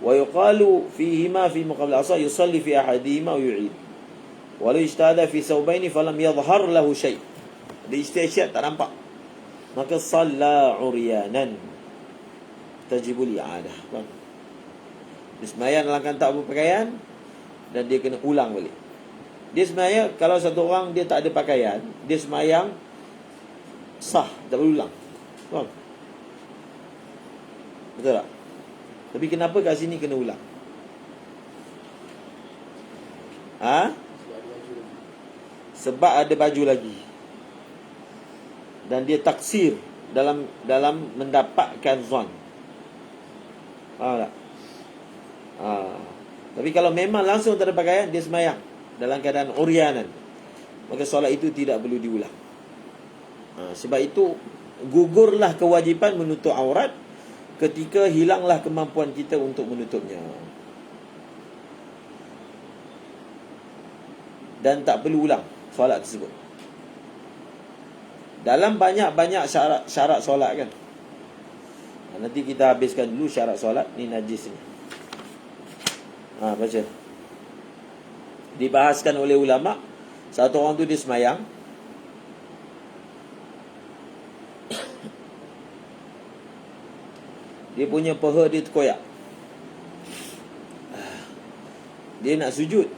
wa yuqalu fihima fi muqabil asar yusalli fi ahadihima wa yu'id. Walau ijtahada fi thawbaini falam yadhhar lahu shay', dia ijtihad tak nampak, maka salla uryanan tajibul i'adah. Dia semayang dalam keadaan tak berpakaian dan dia kena ulang balik. Dia semayang, kalau satu orang dia tak ada pakaian, dia semayang sah, tak perlu ulang. Faham? Betul tak? Tapi kenapa kat sini kena ulang? Sebab ada baju lagi. Dan dia taksir dalam mendapatkan zon. Faham tak? Tapi kalau memang langsung tak ada pakaian, dia semayang dalam keadaan uryanan, maka solat itu tidak perlu diulang. Sebab itu gugurlah kewajipan menutup aurat ketika hilanglah kemampuan kita untuk menutupnya. Dan tak perlu ulang solat tersebut. Dalam banyak-banyak syarat solat kan. Nanti kita habiskan dulu syarat solat ni, najis ni. Baca. Dibahaskan oleh ulama, satu orang tu dia semayang, dia punya peha dia terkoyak, dia nak sujud.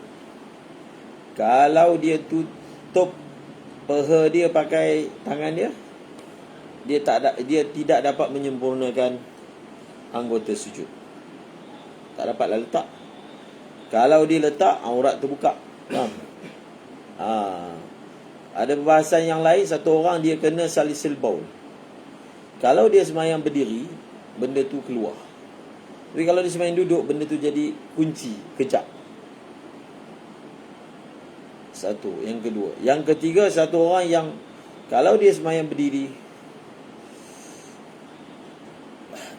Kalau dia tutup peha dia pakai tangan dia, dia tidak dapat menyempurnakan anggota sujud. Tak dapatlah letak. Kalau dia letak, aurat terbuka. Faham? Ada perbahasan yang lain, satu orang dia kena salisil baul. Kalau dia semayang berdiri, benda tu keluar. Tapi kalau dia semayang duduk, benda tu jadi kunci, kejap. Satu. Yang kedua. Yang ketiga, satu orang yang kalau dia semayang berdiri,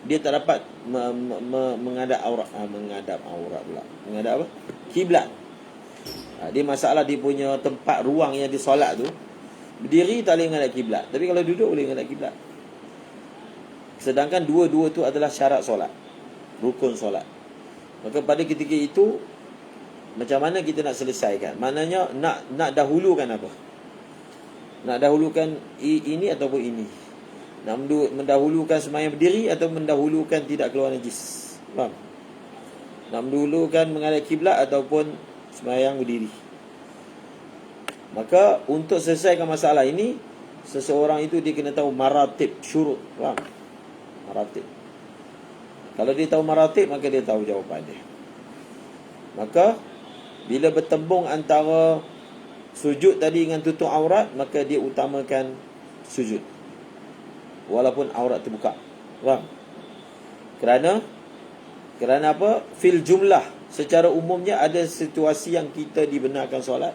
dia tak dapat menghadap aurat, menghadap aurat pula. Menghadap apa? Kiblat. Dia masalah dia punya tempat ruang yang dia solat tu, berdiri tak boleh menghadap kiblat. Tapi kalau duduk boleh menghadap kiblat. Sedangkan dua-dua tu adalah syarat solat, rukun solat. Maka pada ketika itu, macam mana kita nak selesaikan? Maknanya nak dahulukan apa? Nak dahulukan ini ataupun ini? Nak mendahulukan sembahyang berdiri atau mendahulukan tidak keluar najis? Faham? Nak mendahulukan menghadap kiblat ataupun sembahyang berdiri? Maka untuk selesaikan masalah ini, seseorang itu dia kena tahu maratib, syurut. Faham? Maratib. Kalau dia tahu maratib, maka dia tahu jawapan dia. Maka bila bertembung antara sujud tadi dengan tutup aurat, maka dia utamakan sujud walaupun aurat terbuka. Faham? Kerana apa? Fil jumlah, secara umumnya ada situasi yang kita dibenarkan solat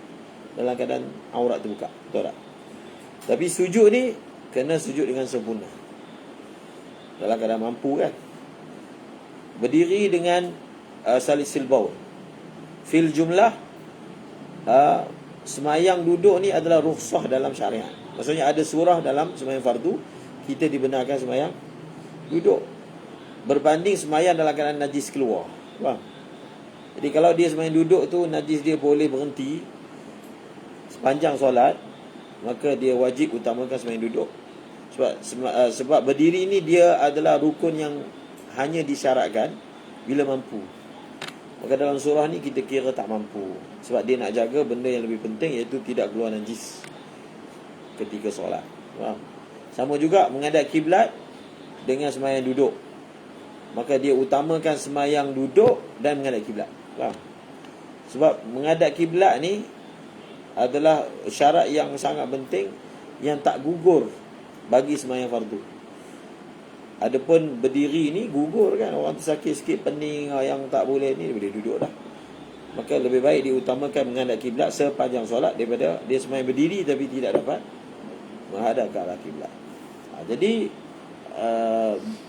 dalam keadaan aurat terbuka. Betul tak? Tapi sujud ni kena sujud dengan sempurna, dalam keadaan mampu kan. Berdiri dengan salisil baul. Fil jumlah, semayang duduk ni adalah rukhsah dalam syariat. Maksudnya ada surah dalam semayang fardu, kita dibenarkan semayang duduk, berbanding semayang dalam keadaan najis keluar. Faham? Jadi kalau dia semayang duduk tu, najis dia boleh berhenti sepanjang solat, maka dia wajib utamakan semayang duduk. Sebab berdiri ni dia adalah rukun yang hanya disyaratkan bila mampu. Maka dalam surah ni kita kira tak mampu, sebab dia nak jaga benda yang lebih penting, iaitu tidak keluar najis ketika solat. Faham? Sama juga menghadap kiblat dengan semayang duduk, maka dia utamakan semayang duduk dan menghadap kiblat. Faham? Sebab menghadap kiblat ni adalah syarat yang sangat penting, yang tak gugur bagi semayang fardu. Adapun berdiri ni gugur kan, orang tu sakit sikit pening yang tak boleh ni, dia boleh duduk dah. Maka lebih baik diutamakan menghadap kiblat sepanjang solat daripada dia semayang berdiri tapi tidak dapat menghadap ke arah kiblat. Jadi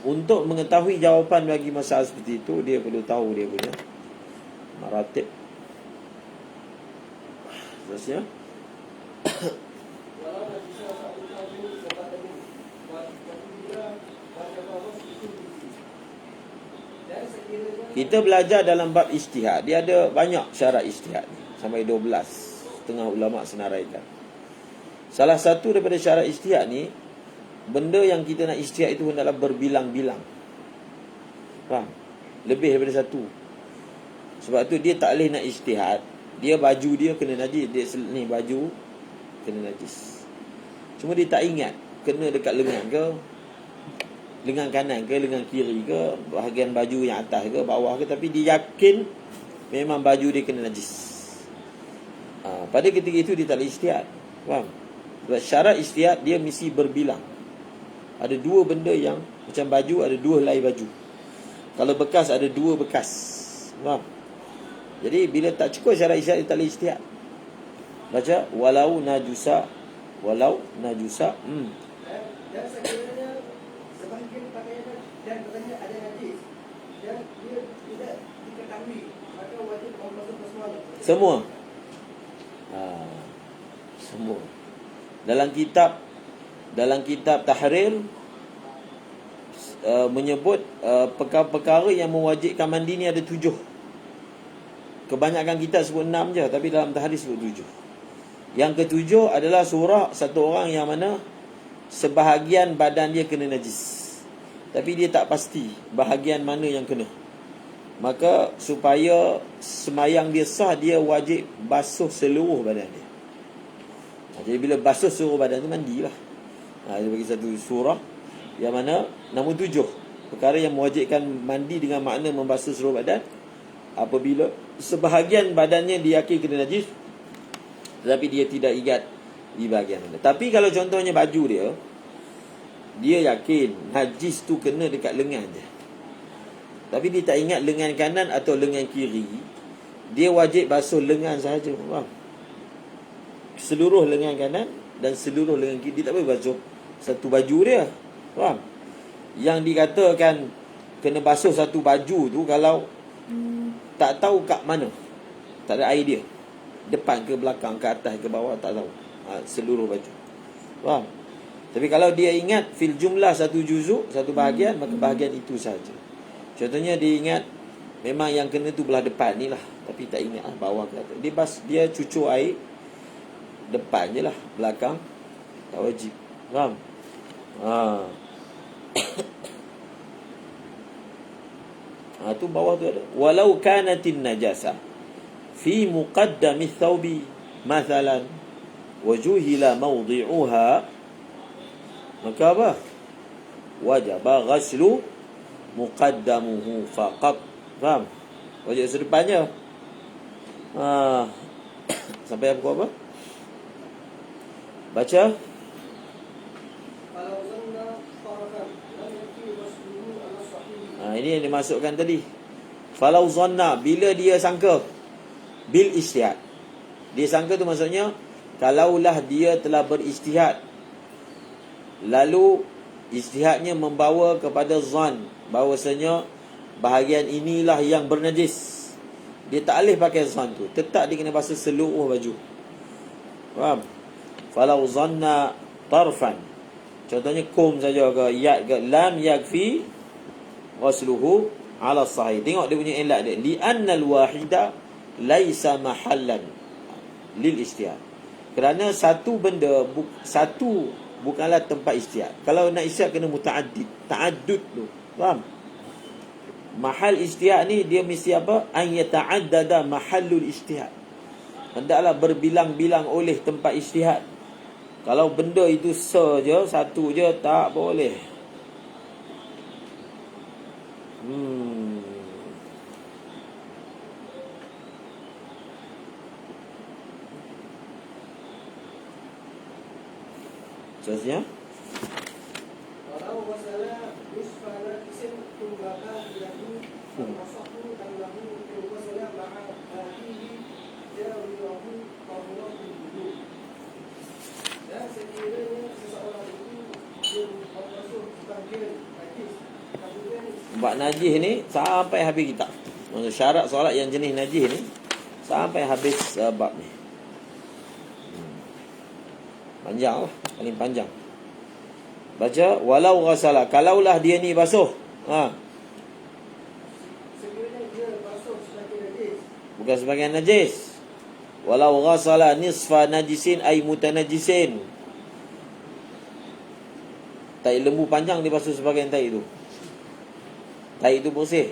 untuk mengetahui jawapan bagi masalah seperti itu, dia perlu tahu dia punya maratib. Terusnya kita belajar dalam bab ijtihad, dia ada banyak syarat ijtihad ni, sampai 12 setengah ulama senaraikan. Salah satu daripada syarat ijtihad ni, benda yang kita nak ijtihad itu hendaklah berbilang-bilang. Faham? Lebih daripada satu. Sebab tu dia tak boleh nak ijtihad, dia baju dia kena najis, dia ni baju kena najis, cuma dia tak ingat kena dekat lengan ke, lengan kanan ke, lengan kiri ke, bahagian baju yang atas ke, bawah ke, tapi dia yakin memang baju dia kena najis. Pada ketika itu dia tak boleh ijtihad. Faham? Sebab syarat ijtihad dia mesti berbilang. Ada dua benda yang macam baju, ada dua helai baju. Kalau bekas, ada dua bekas. Faham? Jadi bila tak cukup syarat ijtihad, dia tak boleh ijtihad. Baca walau najusa, walau najusa. Dan sekiranya sebahagian pakaian dan badannya ada najis dan dia tidak diketahui, maka wajib membasuh semuanya. Semua. Semua. Dalam kitab Tahrir menyebut perkara-perkara yang mewajibkan mandi ni ada 7. Kebanyakan kitab sebut 6 je, tapi dalam Tahrir sebut 7. Yang ke-7 adalah surah satu orang yang mana sebahagian badan dia kena najis, tapi dia tak pasti bahagian mana yang kena. Maka supaya semayang dia sah, dia wajib basuh seluruh badan dia. Jadi bila basuh seluruh badan tu, mandilah. Dia bagi satu surah yang mana nombor 7 perkara yang mewajibkan mandi dengan makna membasuh seluruh badan, apabila sebahagian badannya diyakini kena najis, tetapi dia tidak ingat di bahagian mana. Tapi kalau contohnya baju dia yakin najis tu kena dekat lengan je, tapi dia tak ingat lengan kanan atau lengan kiri, dia wajib basuh lengan sahaja. Faham? Seluruh lengan kanan dan seluruh lengan kiri. Dia tak boleh basuh satu baju dia. Faham? Yang dikatakan kena basuh satu baju tu kalau tak tahu kat mana, tak ada idea, depan ke belakang, ke atas ke bawah, tak tahu, seluruh baju. Faham? Tapi kalau dia ingat fil jumlah satu juzuk, satu bahagian, maka bahagian itu saja. Contohnya dia ingat memang yang kena tu belah depan ni lah, tapi tak ingat bawah ke atas. Dia cucur air depan je lah, belakang tak wajib. Faham? Tu bawah tu ada. Walau kanatin najasah fi muqaddami thawbi mathalan wajuhila mawdi'uha, maka apa? Wajaba ghaslu muqaddamuhu faqat. Faham? Wajib sedepannya. Sampai pukul apa? Baca. Kalau zanna farakan lam yakfi ghasluhu ala sahih. Ini yang dimasukkan tadi. Falau zanna, bila dia sangka, bil ijtihad. Dia sangka tu maksudnya kalaulah dia telah berijtihad, lalu ijtihadnya membawa kepada zan bahawasanya bahagian inilah yang bernajis, dia tak boleh pakai zan tu, tetap dia kena basuh seluruh baju. Faham? Falau zanna tarfan, contohnya kum saja ke yad ke, lam yakfi ghasluhu ala sahih. Tengok dia punya elak dia, li annal wahida laisa mahallan lil ijtihad. Kerana satu benda satu bukanlah tempat ijtihad. Kalau nak ijtihad kena mutaaddid, ta'addud tu. Faham? Mahal ijtihad ni dia mesti apa? An yata'addada mahallul ijtihad. Hendaklah berbilang-bilang oleh tempat ijtihad. Kalau benda itu saja, satu je, tak boleh. Seterusnya. Walau wasala nisfa najisin tunggakan lahu masahu dan lahu wasala ma'a hatihi jawilahu tahurahu wudu. Dan sekiranya seseorang itu dia membasuh sebahagian najis, kemudian Bab najis ni sampai habis kitab. Maksud syarat solat yang jenis najis ni sampai habis bab ni. Panjang lah, paling panjang. Baca, walau ghasala, kalaulah dia ni basuh. sekiranya dia basuh sebahagian najis, Bukan sebagian najis. Walau ghasala nisfa najisin ay mutanajisin. Tai lembu panjang dia basuh sebagian tai tu. Tai itu bersih.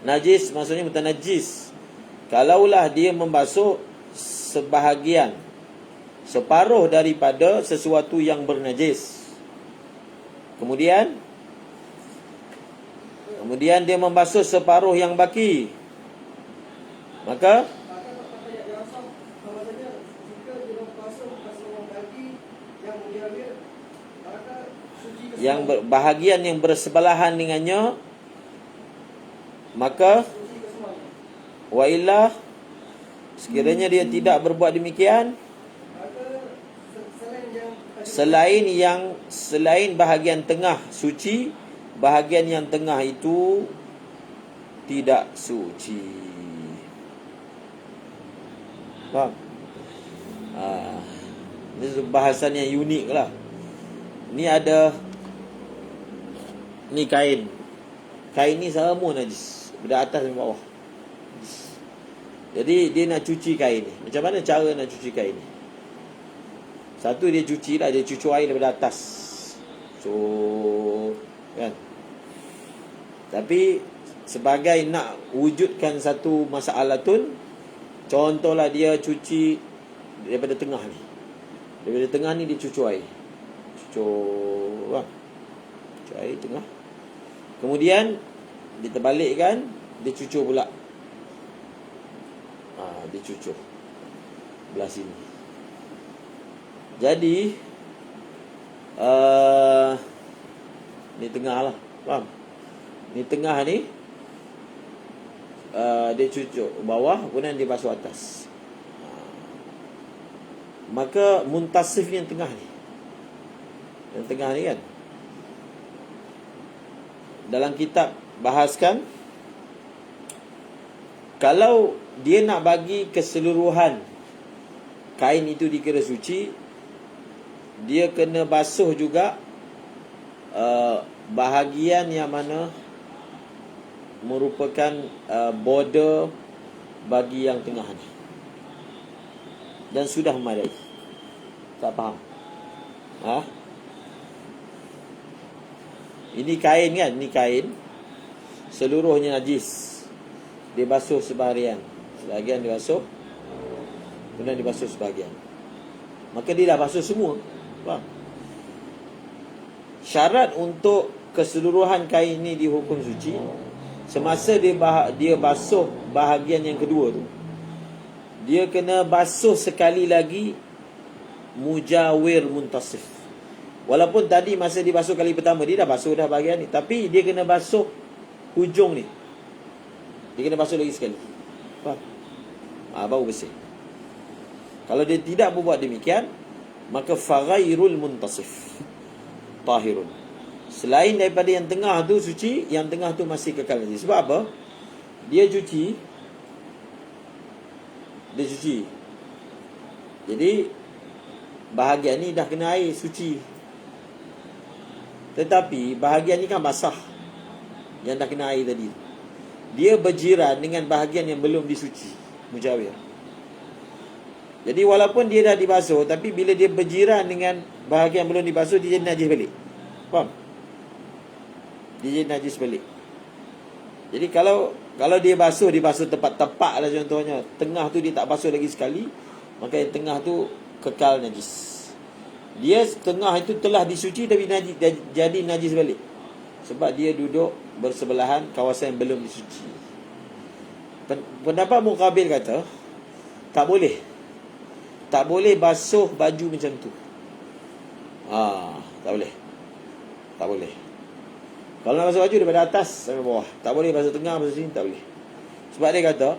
Najis maksudnya mutanajis. Kalaulah dia membasuh sebahagian, separuh daripada sesuatu yang bernajis, Kemudian dia membasuh separuh yang baki, maka yang bahagian yang bersebelahan dengannya, maka wa illa, sekiranya dia tidak berbuat demikian, selain bahagian tengah suci, bahagian yang tengah itu tidak suci. Faham? Ini bahasan yang unik lah. Ni ada, ni kain. Kain ni semua najis, dari atas sampai bawah. Jadi dia nak cuci kain ni. Macam mana cara nak cuci kain ni? Satu, dia cuci lah, dia cucur air daripada atas. So, kan? Tapi sebagai nak wujudkan satu masalatun, contohlah dia cuci daripada tengah ni. Daripada tengah ni dia cucur air. Cucur air tengah. Kemudian dia terbalikkan, dia cucur pula. Dia cucur belah sini. Jadi ni tengah lah, faham? Ni tengah ni dia cucuk bawah, kemudian dia basuh atas. Maka muntasif yang tengah ni, yang tengah ni kan, dalam kitab bahaskan, kalau dia nak bagi keseluruhan kain itu dikira suci, dia kena basuh juga bahagian yang mana merupakan border bagi yang tengah ni. Dan sudah memadai. Tak faham? Ini kain kan? Ini kain. Seluruhnya najis. Dia basuh sebahagian. Sebahagian dia basuh. Kemudian dia basuh sebahagian. Maka dia dah basuh semua. Faham? Syarat untuk keseluruhan kain ni dihukum suci, semasa dia basuh bahagian yang kedua tu, dia kena basuh sekali lagi mujawir muntasif. Walaupun tadi masa dia basuh kali pertama, dia dah basuh dah bahagian ni, tapi dia kena basuh hujung ni. Dia kena basuh lagi sekali. Faham? Baru bersih. Kalau dia tidak berbuat demikian, maka faghairul muntasif tahirun. Selain daripada yang tengah tu suci, yang tengah tu masih kekal najis. Sebab apa? Dia cuci. Jadi bahagian ni dah kena air suci, tetapi bahagian ni kan basah, yang dah kena air tadi. Dia berjiran dengan bahagian yang belum disuci, mujawir. Jadi walaupun dia dah dibasuh, tapi bila dia berjiran dengan bahagian belum dibasuh, dia jadi najis balik. Faham? Dia jadi najis balik. Jadi kalau dia basuh tepat-tepat lah contohnya, tengah tu dia tak basuh lagi sekali, maka yang tengah tu kekal najis. Dia tengah itu telah disuci tapi najis, jadi najis balik, sebab dia duduk bersebelahan kawasan yang belum disuci. Pendapat muqabil kata tak boleh basuh baju macam tu. Tak boleh. Kalau nak basuh baju daripada atas sampai bawah, tak boleh basuh tengah, basuh sini, tak boleh. Sebab dia kata,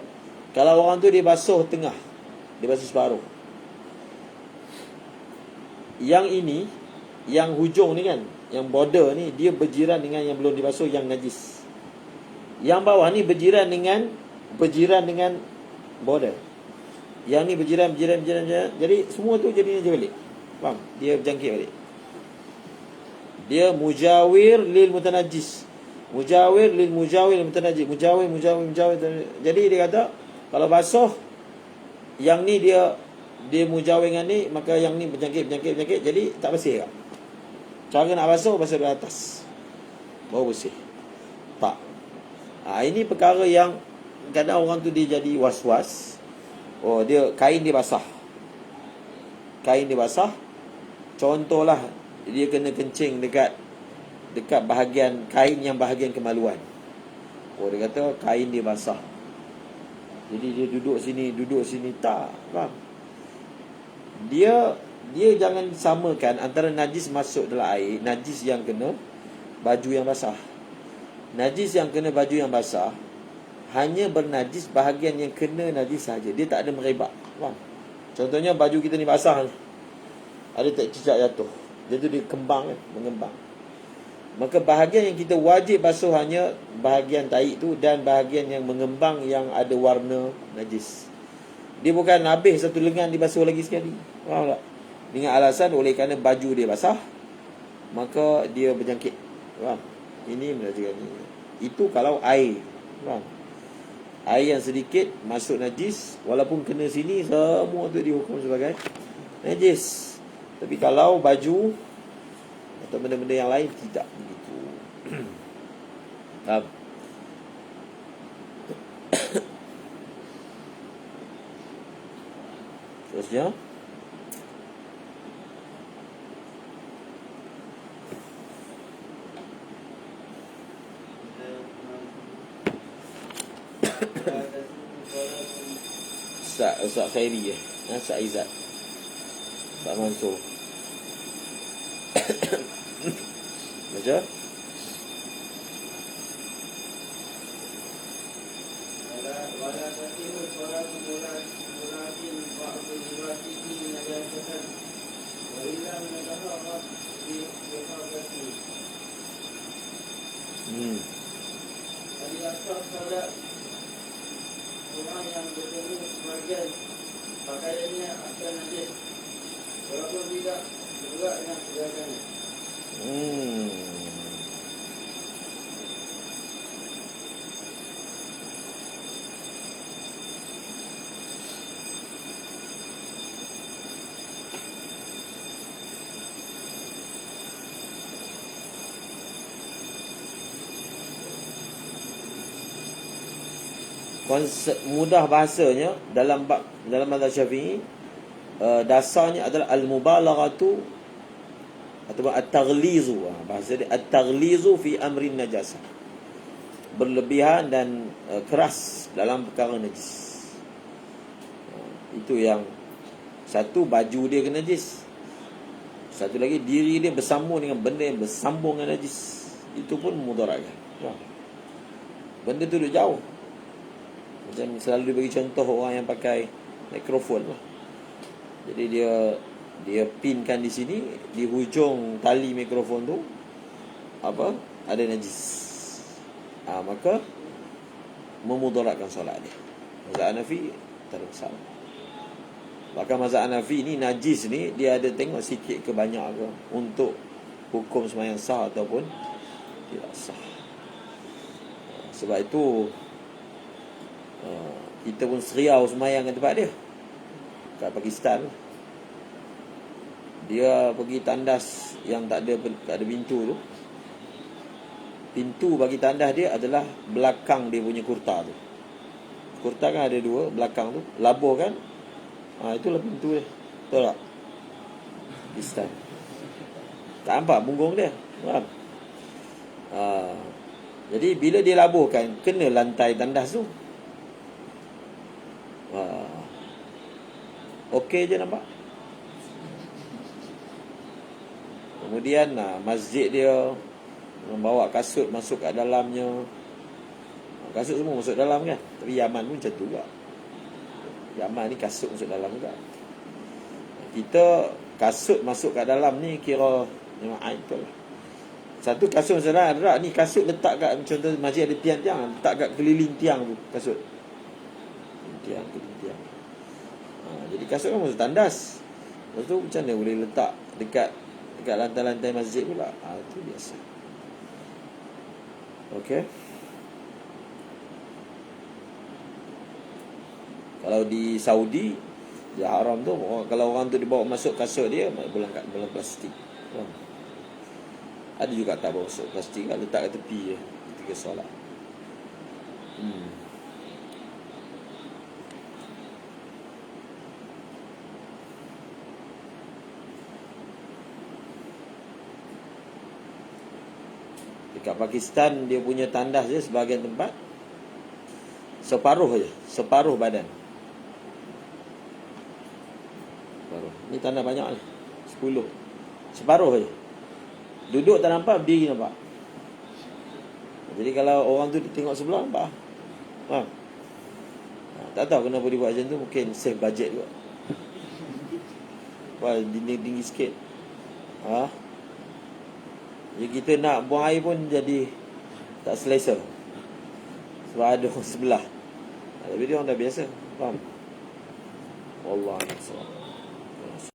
kalau orang tu dia basuh tengah, dia basuh separuh, yang ini, yang hujung ni kan, yang border ni, dia berjiran dengan yang belum dibasuh, yang najis. Yang bawah ni berjiran dengan border. Yang ni berjiran. Jadi semua tu jadi najis balik. Faham? Dia berjangkit balik. Dia mujawir lil mutanajis. Mujawir lil mutanajis. Mujawir. Jadi dia kata, kalau basuh yang ni dia mujawir dengan ni, maka yang ni berjangkit. Jadi tak bersih tak? Cara nak basuh dari atas, baru bersih. Tak. Ini perkara yang kadang orang tu dia jadi was-was. Kain dia basah. Contohlah, dia kena kencing dekat bahagian kain yang bahagian kemaluan. Dia kata kain dia basah, jadi dia duduk sini. Tak, faham? Dia jangan samakan antara najis masuk dalam air, najis yang kena baju yang basah. Najis yang kena baju yang basah hanya bernajis bahagian yang kena najis saja. Dia tak ada merebak. Faham? Contohnya baju kita ni basah ni, ada tak cicak jatuh, dia tu dia mengembang. Maka bahagian yang kita wajib basuh hanya bahagian tahi tu dan bahagian yang mengembang yang ada warna najis. Dia bukan habis satu lengan dibasuh lagi sekali. Faham tak? Dengan alasan oleh kerana baju dia basah, maka dia berjangkit. Faham? Ini menunjukkan ni. Itu kalau air. Faham? Air yang sedikit masuk najis, walaupun kena sini, semua tu dihukum sebagai najis. Tapi kalau baju atau benda-benda yang lain, tidak begitu. Terusnya, Ustaz Khairi Ustaz Izzat, Ustaz Mansur. Baca. Dari asal solat orang yang bertemu sebahagian pakaiannya akan najis, walaupun tidak juga dengan sebahagiannya. Konsep mudah bahasanya dalam mazhab Syafi'i, dasarnya adalah al-mubalaghatu atau at-taghlizu. Bahasa dia at-taghlizu fi amrin najasah. Berlebihan dan keras dalam perkara najis. Itu yang satu, baju dia kena najis. Satu lagi, diri dia bersambung dengan benda yang bersambung dengan najis. Itu pun mudaratkan. Benda tu duduk jauh. Macam selalu bagi contoh orang yang pakai mikrofon lah. Jadi dia pinkan di sini, di hujung tali mikrofon tu ada najis. Maka memudaratkan solat dia. Mazhab Hanafi tak ada masalah. Bahkan mazhab Hanafi ni najis ni dia ada tengok sikit ke banyak ke untuk hukum sembahyang sah ataupun tidak sah. Sebab itu kita pun seriau sembahyang kat tempat dia. Kat Pakistan, dia pergi tandas yang tak ada pintu tu. Pintu bagi tandas dia adalah belakang dia punya kurta tu. Kurta kan ada dua, belakang tu labur kan. Itulah pintu dia. Betul tak? Pakistan. Tak nampak punggung dia. Faham? Jadi bila dia laburkan, kena lantai tandas tu. Okey je nampak. Kemudian masjid dia membawa kasut masuk kat dalamnya. Kasut semua masuk dalam kan. Tapi Yaman pun macam tu juga. Yaman ni kasut masuk dalam juga. Kita kasut masuk kat dalam ni kira memang aib tu lah. Satu kasut masuk dalam ada ni kasut letak kat, contoh masjid ada tiang-tiang, letak kat keliling tiang tu kasut. Tiang. Jadi kasut kan masuk tandas. Lepas tu macam mana boleh letak dekat lantai-lantai masjid pula? Itu biasa. Okey. Kalau di Saudi, dia haram tu, kalau orang tu dibawa masuk kasut dia, bolang plastik. Ada juga tak bawa masuk plastik, letak kat tepi je ketika solat. Dekat Pakistan dia punya tandas dia sebahagian tempat separuh badan. Separuh. Ni tandas banyak ni. 10. Separuh je. Duduk tak nampak, berdiri nampak. Jadi kalau orang tu tengok sebelah nampak. Tak tahu kenapa dia buat macam tu, mungkin save budget juga. Dinding tinggi sikit. Jadi kita nak buang air pun jadi tak selesa. Sebab ada orang sebelah. Tapi dia orang dah biasa. Faham? Wallahu a'lam.